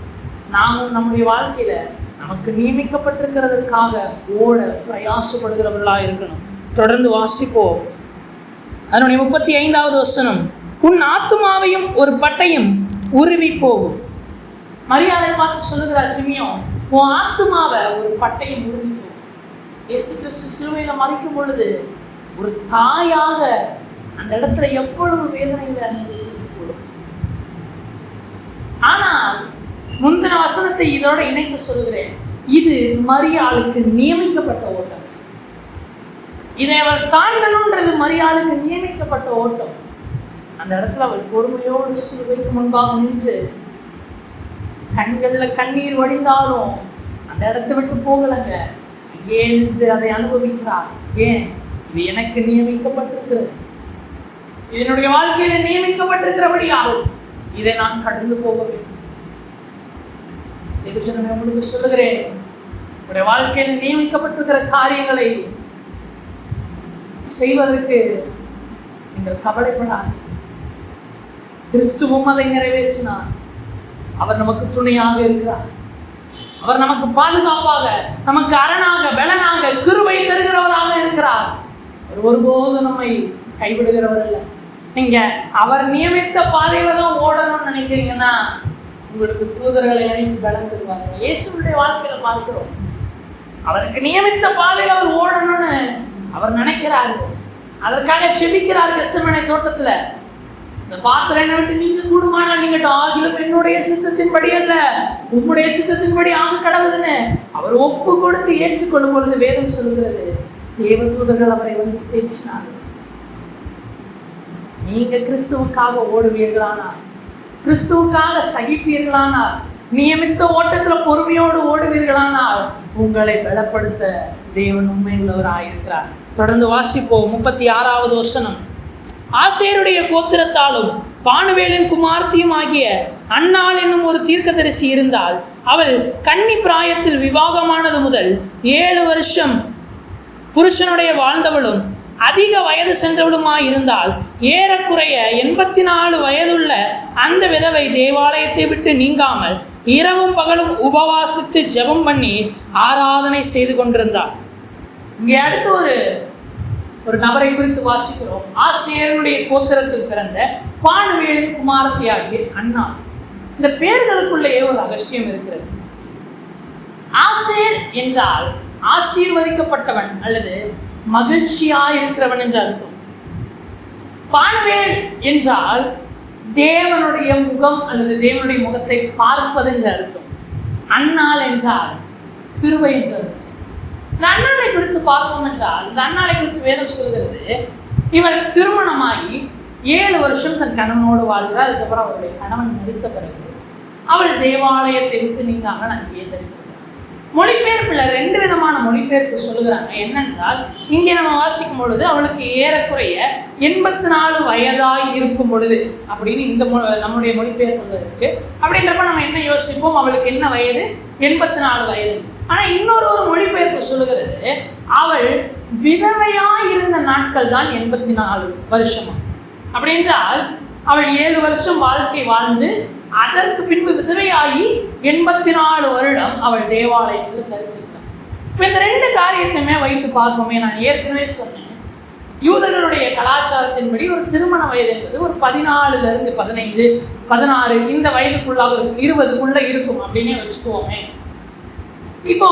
நாமும் நம்முடைய வாழ்க்கையில நமக்கு நியமிக்கப்பட்டிருக்கிறதுக்காக ஓட பிரயாசப்படுகிறவர்களா இருக்கணும். தொடர்ந்து வாசிப்போம். அதனுடைய 35வது வசனம், உன் ஆத்துமாவையும் ஒரு பட்டயம் உருவி போகும். மரியாதை பார்த்து சொல்லுகிறார் சிமியோன், உன் ஆத்துமாவை ஒரு பட்டயம் உருவி போகும். இயேசு கிறிஸ்து சிலுவையில மறிக்கும் பொழுது ஒரு தாயாக அந்த இடத்துல எவ்வளவு வேதனைகளை அனுபவிக்கும். ஆனால் முந்தின வசனத்தை இதோட இணைத்து சொல்கிறேன், இது மரியாளுக்கு நியமிக்கப்பட்ட ஓட்டம். இதை அவள் தாண்டணும்ன்றது மரியாளுக்கு நியமிக்கப்பட்ட ஓட்டம். அந்த இடத்துல அவள் பொறுமையோடு சிலுவைக்கு முன்பாக நின்று கண்கள்ல கண்ணீர் வடிந்தாலும் அந்த இடத்தை விட்டு போகலங்க. அங்கே நின்று அதை அனுபவிக்கிறார். ஏன்? இது எனக்கு நியமிக்கப்பட்டிருக்கிறது, இதனுடைய வாழ்க்கையில நியமிக்கப்பட்டிருக்கிறபடியால் இதை நான் கடந்து போக வேண்டும். உங்களுக்கு சொல்லுகிறேன், உங்களுடைய வாழ்க்கையில நியமிக்கப்பட்டிருக்கிற காரியங்களை செய்வதற்கு நீங்கள் கவலைப்படாது. கிறிஸ்துவும் அதை நிறைவேற்றினார். அவர் நமக்கு துணையாக இருக்கிறார். அவர் நமக்கு பாதுகாப்பாக, நமக்கு அரணாக, பலனாக, கிருபை தருகிறவராக இருக்கிறார். அவர் ஒருபோதும் நம்மை கைவிடுகிறவர் அல்ல. நீங்க அவர் நியமித்த பாதையில தான் ஓடணும்னு நினைக்கிறீங்கன்னா உங்களுக்கு தூதர்களை அனுப்பி பலம் தருவாங்க. இயேசுடைய வாழ்க்கையில பார்க்கிறோம், அவருக்கு நியமித்த பாதையில அவர் ஓடணும்னு அவர் நினைக்கிறாரு. அதற்காக செபிக்கிறார். கெத்செமனே தோட்டத்துல, இந்த பாத்திரம் என்ன விட்டு நீங்க கூடுமானா நீங்க ஆகிலும் என்னுடைய சித்தத்தின்படி அல்ல உம்முடைய சித்தத்தின்படி ஆக கடவுதுன்னு அவர் ஒப்பு கொடுத்து ஏற்றுக்கொள்ளும் பொழுது வேதம் சொல்லுகிறது, தேவ தூதர்கள் அவரை வந்து தேற்றினார்கள். நீங்க கிறிஸ்துவுக்காக ஓடுவீர்களானால், கிறிஸ்துவுக்காக சகிப்பீர்களானால், நியமித்த ஓட்டத்துல பொறுமையோடு ஓடுவீர்களானால் உங்களை பலப்படுத்த தேவன் உண்மை உள்ளவராயிருக்கிறார். தொடர்ந்து வாசிப்போம். 36வது வசனம், ஆசேருடைய கோத்திரத்தாலும் பானுவேலின் குமார்த்தியும் ஆகிய அன்னாள் என்னும் ஒரு தீர்க்கதரிசி இருந்தால், அவள் கன்னி பிராயத்தில் விவாகமானது முதல் 7 வருஷம் புருஷனுடைய வாழ்ந்தவளும் அதிக வயது சென்றவளுமாய் இருந்தால், ஏறக்குறைய 84 வயதுள்ள அந்த விதவை தேவாலயத்தை விட்டு நீங்காமல் இரவும் பகலும் உபவாசித்து ஜெபம் பண்ணி ஆராதனை செய்து கொண்டிருந்தாள். இங்கே அடுத்து ஒரு நபரை குறித்து வாசிக்கிறோம். ஆசேருடைய கோத்திரத்தில் பிறந்த பானுவேலின் குமாரத்தியாகிய அன்னாள். இந்த பெயர்களுக்குள்ளேயே ஒரு ரகசியம் இருக்கிறது. ஆசேர் என்றால் ஆசீர்வதிக்கப்பட்டவன் அல்லது மகிழ்ச்சியாய் இருக்கிறவன் என்று அர்த்தம். பானுவேல் என்றால் தேவனுடைய முகம் அல்லது தேவனுடைய முகத்தை பார்ப்பது என்று அர்த்தம். அந்நாள் என்றால் கிருபை என்று அர்த்தம். இந்த அந்நாளை குறித்து பார்ப்போம் என்றால், இந்த அந்நாளை குறித்து வேதம் சொல்கிறது, இவள் திருமணமாகி 7 வருஷம் தன் கணவனோடு வாழ்கிறார். அதுக்கப்புறம் அவருடைய கணவன் மரித்த பிறகு அவள் தேவாலயத்தை விட்டு நீங்காமல் அங்கேயே தெரிவித்தார். மொழிபெயர்ப்புல 2 விதமான மொழிபெயர்ப்பு சொல்லுகிறாங்க. என்னென்றால், இங்கே நம்ம வாசிக்கும் பொழுது அவளுக்கு ஏறக்குறைய 84 வயதாய் இருக்கும் பொழுது அப்படின்னு இந்த நம்முடைய மொழிபெயர்ப்புல இருக்கு. அப்படின்றப்ப நம்ம என்ன யோசிப்போம், அவளுக்கு என்ன வயது? 84 வயது. ஆனா இன்னொரு மொழிபெயர்ப்பு சொல்லுகிறது, அவள் விதவையாய் இருந்த நாட்கள் தான் 84 வருஷமா. அப்படி என்றால் அவள் 7 வருஷம் வாழ்க்கை வாழ்ந்து அதற்கு பின்பு விதவையாகி 84 வருடம் அவள் தேவாலயத்தில் தரித்திருக்கிறாள். இப்போ இந்த 2 காரியத்தையுமே வைத்து பார்ப்போமே. நான் ஏற்கனவே சொன்னேன், யூதர்களுடைய கலாச்சாரத்தின்படி ஒரு திருமண வயது என்பது ஒரு 14 15 16 இந்த வயதுக்குள்ளாக இருக்கும், 20க்குள்ள இருக்கும் அப்படின்னே வச்சுக்குவோமே. இப்போ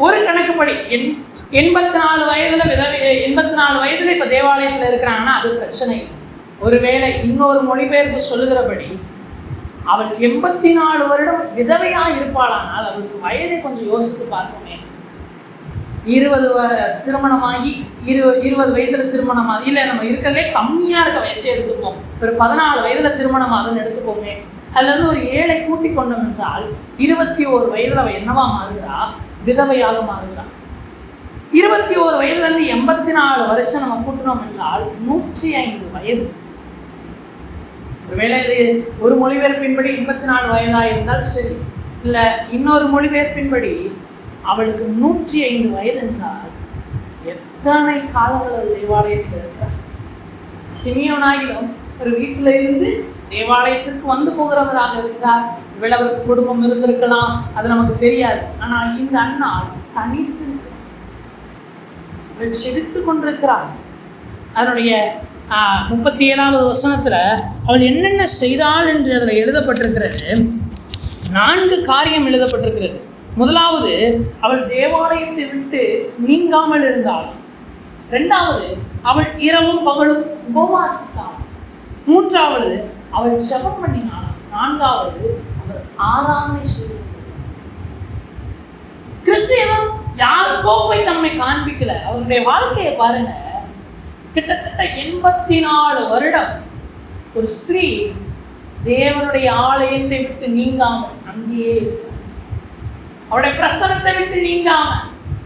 ஒரு கணக்குப்படி 84 வயதுல 84 வயதுல இப்ப தேவாலயத்துல இருக்கிறாங்கன்னா அது பிரச்சனை. ஒருவேளை இன்னொரு மொழிபெயர்ப்பு சொல்லுகிறபடி அவள் 84 வருடம் விதவையா இருப்பாளானால் அவளுக்கு வயதை கொஞ்சம் யோசித்து பார்ப்போமே. 20 திருமணமாகி 20 வயதுல திருமணமாகி, இல்லை நம்ம இருக்கிறதே கம்மியா இருக்க வயசே எடுத்துப்போம், ஒரு 14 வயதுல திருமணம் அதுன்னு எடுத்துப்போமே. அதுல இருந்து ஒரு 7 கூட்டி கொண்டோம் என்றால் 21 வயதுல அவள் என்னவா மாறுகிறா? விதவையாக மாறுகிறா. 21 வயதுல இருந்து 84 வருஷம் நம்ம கூட்டினோம் என்றால் 105 வயது. ஒருவேளை இது ஒரு மொழிபெயர்ப்பின்படி 84 வயதா இருந்தால் சரி, இல்லை இன்னொரு மொழிபெயர்ப்பின்படி அவளுக்கு 105 வயது என்றால் எத்தனை காலங்கள் தேவாலயத்தில் இருக்கிறார். சிமியோனாகிலும் ஒரு வீட்டில் இருந்து தேவாலயத்திற்கு வந்து போகிறவராக இருக்கிறார். ஒருவேளை அவருக்கு குடும்பம் இருந்திருக்கலாம், அது நமக்கு தெரியாது. ஆனால் இந்த அண்ணாள் தனித்து அவள் செதுத்து கொண்டிருக்கிறாள். அதனுடைய 37வது வசனத்துல அவள் என்னென்ன செய்தாள் என்று அதில் எழுதப்பட்டிருக்கிறது. 4 காரியம் எழுதப்பட்டிருக்கிறது. முதலாவது, அவள் தேவாலயத்தை விட்டு நீங்காமல் இருந்தாள். 2வது, அவள் இரவும் பகலும் உபவாசித்தாள். 3வது, அவள் ஜெபம் பண்ணினாள். 4வது, அவள் ஆராதனை செய்தாள். கிறிஸ்தவம் யாருக்கோ போய் தம்மை காண்பிக்கல. அவருடைய வாழ்க்கையை பாருங்க. கிட்டத்தட்ட 84 வருடம் ஒரு ஸ்திரீ தேவனுடைய ஆலயத்தை விட்டு நீங்காமல் அங்கேயே இருக்கிறார். அவருடைய பிரசனத்தை விட்டு நீங்காம,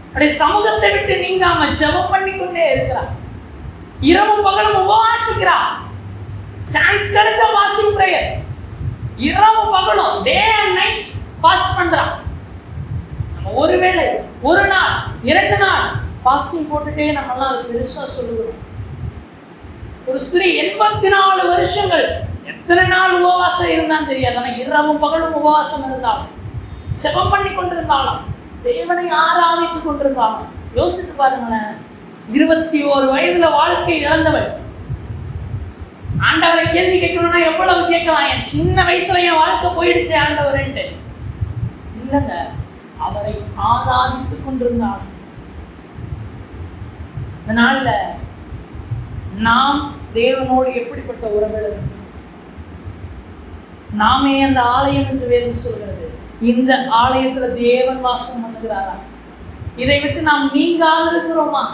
அவருடைய சமூகத்தை விட்டு நீங்காம ஜெபம் பண்ணிக்கொண்டே இருக்கிறார். இரவும் பகலும் உபவாசிக்கிறார். சான்ஸ் கிடைச்சா ஃபாஸ்டிங் பிரேயர். இரவும் பகலும் டே அண்ட் நைட் ஃபாஸ்ட் பண்றான். நம்ம ஒருவேளை ஒரு நாள் 2 நாள் ஃபாஸ்டிங் போட்டுட்டே நம்மளாம் அது பெருசா சொல்லுகிறோம். ஒரு ஸ்திரீ 84 வருஷங்கள் எத்தனை நாள் உபவாசம் இருந்தான்னு தெரியாது. ஆனால் இரவும் பகலும் உபவாசம் இருந்தாலும், ஜெபம் பண்ணி கொண்டிருந்தாலும், தேவனை ஆராதித்துக் கொண்டிருந்தாலும். யோசித்து பாருங்களேன், 21 வயதுல வாழ்க்கை இழந்தவள் ஆண்டவரை கேள்வி கேட்கணும்னா எவ்வளவு கேட்கலாம்? என் சின்ன வயசுல என் வாழ்க்கை போயிடுச்சு ஆண்டவரேன்ட்டு இல்லைங்க, அவரை ஆராதித்துக் கொண்டிருந்தாள். இந்த நாள்ல நாம் தேவனோடு எப்படிப்பட்ட உறவுகள் இருக்கு? நாமே அந்த ஆலயம் என்று வேதம் சொல்கிறது. இந்த ஆலயத்துல தேவன் வாசம் பண்ணுகிறாரா? இதை விட்டு நாம் நீங்காது இருக்கிறோமா?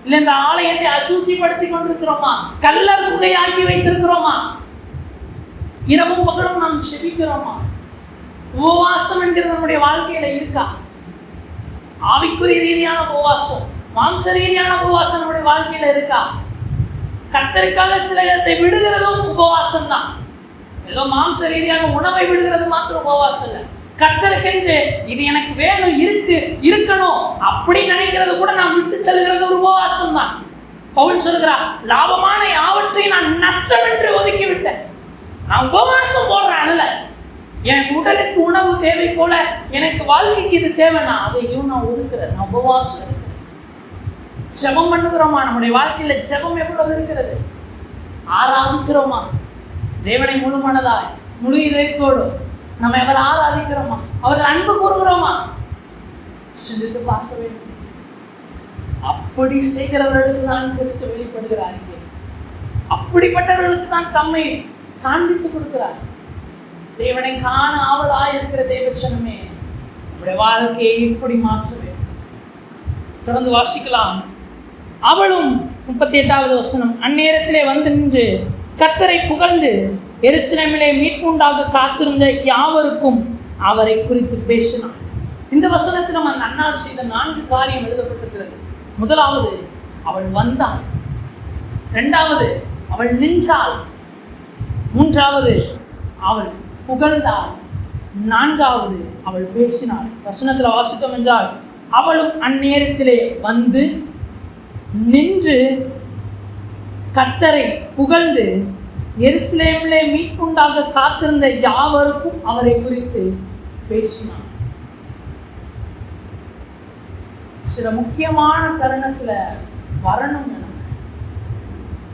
இல்லை இந்த ஆலயத்தை அசூசிப்படுத்தி கொண்டிருக்கிறோமா? கல்லர் குகையாக்கி வைத்திருக்கிறோமா? இரவும் பகலும் நாம் செபிக்கிறோமா? உபவாசம் என்கிறது நம்முடைய வாழ்க்கையில இருக்கா? ஆவிக்குரிய ரீதியான உபவாசம், மாம்ச ரீதியான உபவாசம் நம்முடைய வாழ்க்கையில இருக்கா? கர்த்தருக்காக சிலத்தை விடுகிறதும் உபவாசம் தான். ஏதோ மாம்ச ரீதியாக உணவை விடுகிறது மாத்திரம் உபவாசம் இல்லை. கர்த்தருக்கென்று இது எனக்கு வேணும், இருக்கணும் அப்படி நினைக்கிறது கூட நான் விட்டு தள்ளுகிறது ஒரு உபவாசம் தான். பவுல் சொல்கிறார், லாபமான யாவற்றையும் நான் நஷ்டம் என்று ஒதுக்கி விட்டேன். நான் உபவாசம் போடுறேன். அதுல எனக்கு உடலுக்கு உணவு தேவை போல எனக்கு வாழ்க்கைக்கு இது தேவைன்னா அதையும் நான் ஒதுக்குறேன். நான் உபவாசம் இருக்கிறேன். ஜெபம் பண்ணுகிறோமா? நம்முடைய வாழ்க்கையில ஜெபம் எவ்வளவு இருக்கிறது? ஆராதிக்கிறோமா? தேவனை முழு மனதாய் முழு இதயத்தோடு நம்ம எவர் ஆராதிக்கிறோமா? அவர்கள் அன்பு கூறுகிறோமா? சிந்தித்து பார்க்க வேண்டும். அப்படி செய்கிறவர்களுக்கு தான் கிறிஸ்து வெளிப்படுகிறார். அப்படிப்பட்டவர்களுக்கு தான் தம்மை காண்பித்து கொடுக்கிறார். தேவனை காண ஆவலாய் இருக்கிற தேவச்சனமே, நம்முடைய வாழ்க்கையை இப்படி மாற்ற வேண்டும். தொடர்ந்து வாசிக்கலாம். அவளும் 38வது வசனம், அந்நேரத்திலே வந்து நின்று கர்த்தரை புகழ்ந்து எருசலேமிலே மீட்புண்டாக காத்திருந்த யாவருக்கும் அவரை குறித்து பேசினார். இந்த வசனத்தில் நம்ம அந்த அன்னாள் செய்த 4 காரியம் எழுதப்பட்டிருக்கிறது. முதலாவது, அவள் வந்தாள். 2வது, அவள் நின்றாள். 3வது, அவள் புகழ்ந்தாள். 4வது, அவள் பேசினாள். வசனத்தில் வாசித்தோம் என்றால், அவளும் அந்நேரத்திலே வந்து நின்று கர்த்தரை புகழ்ந்து எருசலேமிலே மீட்புண்டாக காத்திருந்த யாவருக்கும் அவரை குறித்து பேசினார். சில முக்கியமான தருணத்துல வரணும்.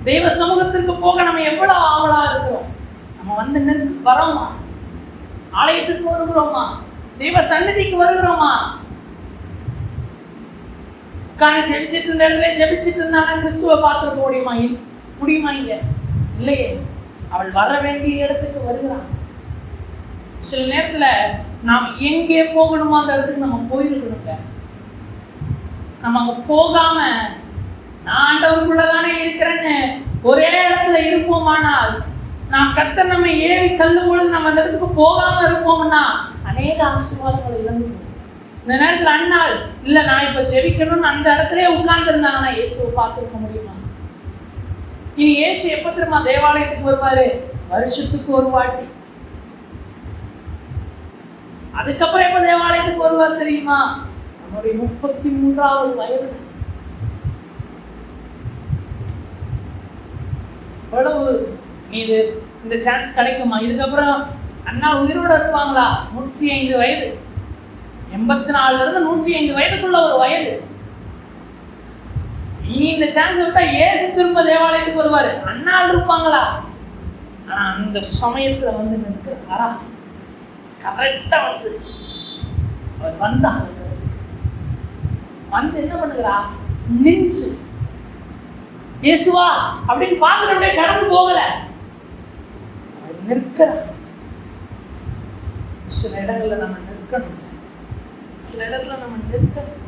தெய்வ சமூகத்திற்கு போக நம்ம எவ்வளவு ஆவலா இருக்கிறோம். நம்ம வந்து வரோமா? ஆலயத்திற்கு வருகிறோமா? தெய்வ சந்நிதிக்கு வருகிறோமா? உட்காந்து ஜெபிச்சிட்டு இருந்த இடத்துல ஜெபிச்சிட்டு இருந்தாலும் கிறிஸ்துவை பார்த்துருக்க முடியுமா? இங்க இல்லையே. அவள் வர வேண்டிய இடத்துக்கு வருகிறான். சில நேரத்துல நாம் எங்கே போகணுமோ அந்த இடத்துக்கு நம்ம போயிருக்கணுங்க. நம்ம அங்க போகாம நான் ஆண்டவருக்குள்ளதானே இருக்கிறேன்னு ஒரே இடத்துல இருப்போமானால், நாம் கர்த்தர் நம்ம ஏவி தள்ளும் பொழுது நம்ம அந்த இடத்துக்கு போகாம இருப்போம்னா அநேக ஆசீர்வாதங்களை இழந்து. இந்த நேரத்தில் அண்ணாள் இல்லை, நான் இப்போ ஜெபிக்கணும்னு அந்த இடத்துல உட்கார்ந்துருந்தாங்கன்னா இயேசுவை பார்த்துருக்க முடியுமா? இனி இயேசு எப்போ திரும்ப தேவாலயத்துக்கு வருவாரு? வருஷத்துக்கு ஒரு வாட்டி. அதுக்கப்புறம் எப்போ தேவாலயத்துக்கு வருவார் தெரியுமா? நம்முடைய 33வது வயது. எவ்வளவு இது இந்த சான்ஸ் கிடைக்குமா? இதுக்கப்புறம் அண்ணா உயிரோட இருப்பாங்களா? 105 வயது. 84 105 வயதுக்குள்ள ஒரு வயது. இனி இந்த சான்ஸ் விட்டா இயேசு திரும்ப தேவாலயத்துக்கு வருவாரு. அண்ணாள் இருப்பாங்களா? ஆனா அந்த சமயத்துல வந்து நிற்கிறாரா? கரெக்டா வந்து அவர் வந்தாங்க. வந்து என்ன பண்ணுகிறா? நின்று இயேசுவா அப்படின்னு பார்த்துட்டு அப்படியே கடந்து போகல, நிற்கிறார். சில இடங்கள்ல நம்ம நிற்கணும். சில இடத்துல நம்ம நிற்கணும்.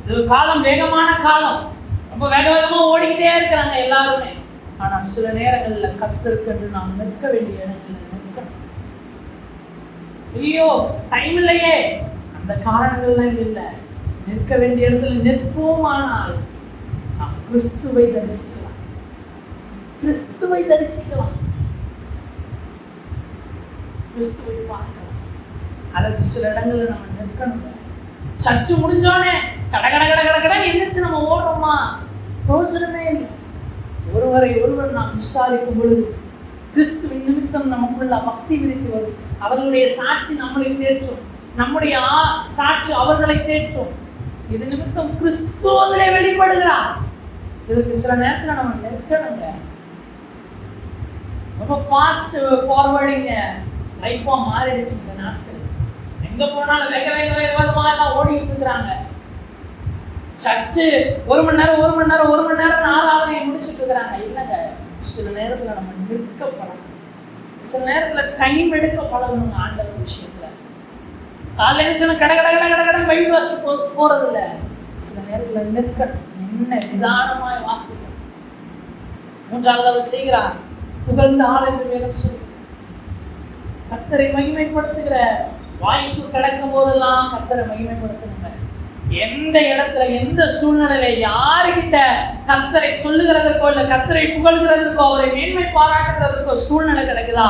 இது காலம் வேகமான காலம். ரொம்ப வேக வேகமா ஓடிக்கிட்டே இருக்கிறாங்க எல்லாருமே. ஆனா சில நேரங்கள்ல கர்த்தருக்கு நாம் நிற்க வேண்டிய இடங்கள்ல நிற்கணும். ஐயோ டைம் இல்லையே, அந்த காரணங்கள்லாம் இல்லை. நிற்க வேண்டிய இடத்துல நிற்போமானால் நாம் கிறிஸ்துவை தரிசிக்கலாம். கிறிஸ்துவை தரிசிக்கலாம். கிறிஸ்துவை பார்க்கலாம். அதற்கு சில இடங்கள்ல நம்ம நிற்கணும். சர்ச்சு முடிஞ்சோடனே கட கட கட கட கட எந்திரிச்சு நம்ம ஓடுறோமா? யோசனமே இல்லை. ஒருவரை ஒருவர் நாம் விசாரிக்கும் பொழுது கிறிஸ்துவின் நிமித்தம் நமக்குள்ள பக்தி விரித்து வரும். அவர்களுடைய சாட்சி நம்மளை தேற்றும், நம்முடைய சாட்சி அவர்களை தேற்றும். இது நிமித்தம் கிறிஸ்து அதிலே வெளிப்படுகிறார். இதுக்கு சில நேரத்தில் நம்ம நிற்கணுங்க. ரொம்ப ஃபாஸ்ட் ஃபார்வர்டிங் லைஃபா மாறிடுச்சு இந்த நாட்கள். எங்க போனாலும் வேக வேக வேகமா எல்லாம் ஓடிட்டு இருக்கிறாங்க. சர்ச்சு 1 மணி நேரம் ஆராதனையை முடிச்சுட்டு இருக்கிறாங்க. இல்லைங்க, சில நேரத்துல நம்ம நிற்க பழகணும். சில நேரத்துல டைம் எடுக்க பழகணுங்க. ஆண்டவர் விஷயத்துல காலையில கட கட கட கட கட பைபிள் வாசிக்க போறது இல்லை. சில நேரத்துல நிற்கணும். என்ன நிதானமாய் வாசிக்கணும். 3வது அவள் செய்கிறார், புகழ்ந்த ஆள் என்று வேதம் சொல்லி கர்த்தரை மகிமைப்படுத்துகிற வாய்ப்பு கிடைக்கும் போதெல்லாம் கர்த்தரை மகிமைப்படுத்தணுங்க. எந்த இடத்துல எந்த சூழ்நிலையில யாருக்கிட்ட கர்த்தரை சொல்லுகிறதுக்கோ இல்லை கர்த்தரை புகழ்கிறதுக்கோ அவரை மேன்மை பாராட்டுகிறதுக்கோ சூழ்நிலை கிடைக்குதா,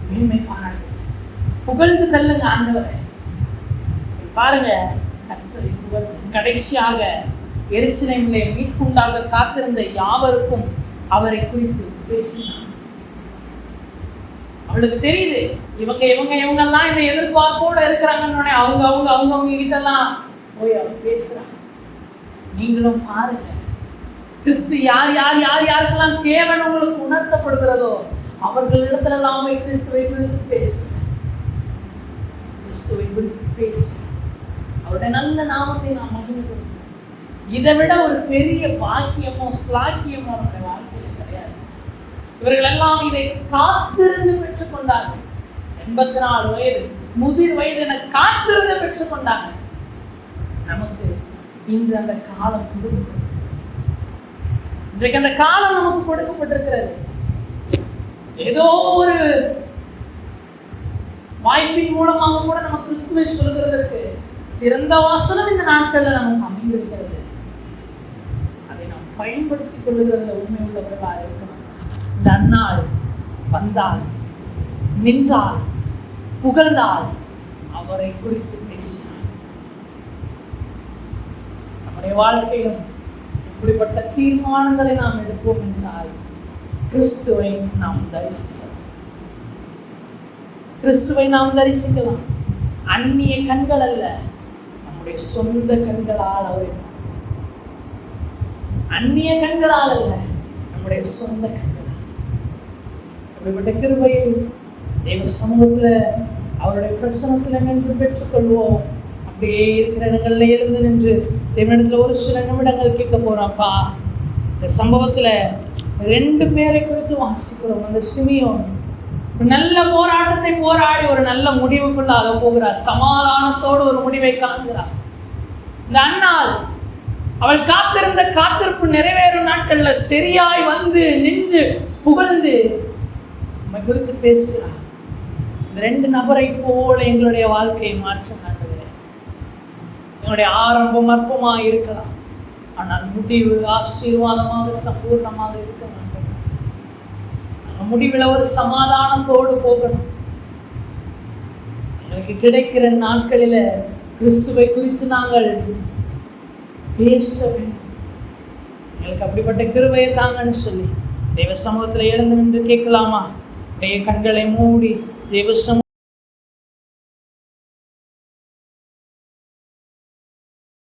மேன்மை பாராட்டு, புகழ்ந்து தள்ளுங்க ஆண்டவரை. பாருங்க, கர்த்தரை புகழ்ந்து. கடைசியாக எருசலேமிலே மீட்புண்டாக காத்திருந்த யாவருக்கும் அவரை குறித்து பேசினார். அவளுக்கு தெரியுது இவங்கெல்லாம் இந்த எதிர்பார்ப்போட இருக்கிறாங்கன்னு அவங்க கிட்டலாம் போய் அவள் பேசுறாங்க. நீங்களும் பாருங்க, கிறிஸ்து யாருக்கெல்லாம் தேவன் உங்களுக்கு உணர்த்தப்படுகிறதோ அவர்களிடத்துல எல்லாமே கிறிஸ்துவை குறித்து பேசுங்க. கிறிஸ்துவை குறித்து பேசுங்க. அவருடைய நல்ல நாமத்தை நாம் மகிமைப்படுத்துவோம். இதை விட ஒரு பெரிய பாக்கியமோ ஸ்லாக்கியமோ நம்முடைய வாழ்க்கையில கிடையாது. இவர்கள் எல்லாம் இதை காத்திருந்து பெற்றுக்கொண்டார்கள். 84 வயது முதிர் வயது என காத்திருந்து பெற்றுக்கொண்டாங்க. நமக்கு இன்று அந்த காலம் கொடுக்கப்பட்டிருக்கிறது. இன்றைக்கு அந்த காலம் நமக்கு கொடுக்கப்பட்டிருக்கிறது. ஏதோ ஒரு வாய்ப்பின் மூலமாக கூட நம்ம கிறிஸ்துவை சொல்கிறதற்கு திறந்த வாசலும் இந்த நாட்கள்ல நமக்கு அமைந்திருக்கிறது. அதை நாம் பயன்படுத்திக் கொள்ளுகிறதுல உண்மை உள்ளவர்களாக இருக்கணும். இந்த அந்நாள் வந்தால், நின்றால், புகழ்ந்தால், அவரை குறித்து பேசினார். நம்முடைய வாழ்க்கையிலும் இப்படிப்பட்ட தீர்மானங்களை நாம் எடுப்போம் என்றால் கிறிஸ்துவை நாம் தரிசிக்கலாம். கிறிஸ்துவை நாம் தரிசிக்கலாம். அந்நிய கண்கள் அல்ல, நம்முடைய சொந்த கண்களால் அவரை, அந்நிய கண்களால் அல்ல, நம்முடைய சொந்த கண்களால். அப்படிப்பட்ட கிருபையை தெய்வ சமூகத்துல அவருடைய பிரசனத்துல நின்று பெற்றுக்கொள்வோம். அப்படியே இருக்கிற இடங்கள்ல எழுந்து நின்று தேவனிடத்துல ஒரு சில நிமிடங்கள் கேட்க போறோம்ப்பா. இந்த சம்பவத்துல 2 பேரை குறித்து வாசிக்கிறோம். அந்த சிமியோன் ஒரு நல்ல போராட்டத்தை போராடி ஒரு நல்ல முடிவுக்குள்ளாக போகிறார். சமாதானத்தோடு ஒரு முடிவை காண்கிறார். இந்த அன்னாள் அவள் காத்திருந்த காத்திருப்பு நிறைவேறும் நாட்கள்ல சரியாய் வந்து நின்று புகழ்ந்து நம்மை குறித்து பேசுகிறார். இந்த 2 நபரை போல எங்களுடைய வாழ்க்கையை மாற்ற நாடுகிறேன். என்னுடைய ஆரம்பம் அற்பமாக இருக்கலாம், ஆனால் முடிவு ஆசீர்வாதமாக சம்பூர்ணமாக இருக்க வேண்டும். முடிவில் ஒரு சமாதானத்தோடு போகணும். எங்களுக்கு கிடைக்கிற நாட்களில கிறிஸ்துவை குறித்து நாங்கள் பேச வேண்டும். எங்களுக்கு அப்படிப்பட்ட கிருபையை தாங்கன்னு சொல்லி தெய்வ சமூகத்தில் எழுந்து நின்று கேட்கலாமா? அப்படியே கண்களை மூடி தெய்வ சமூக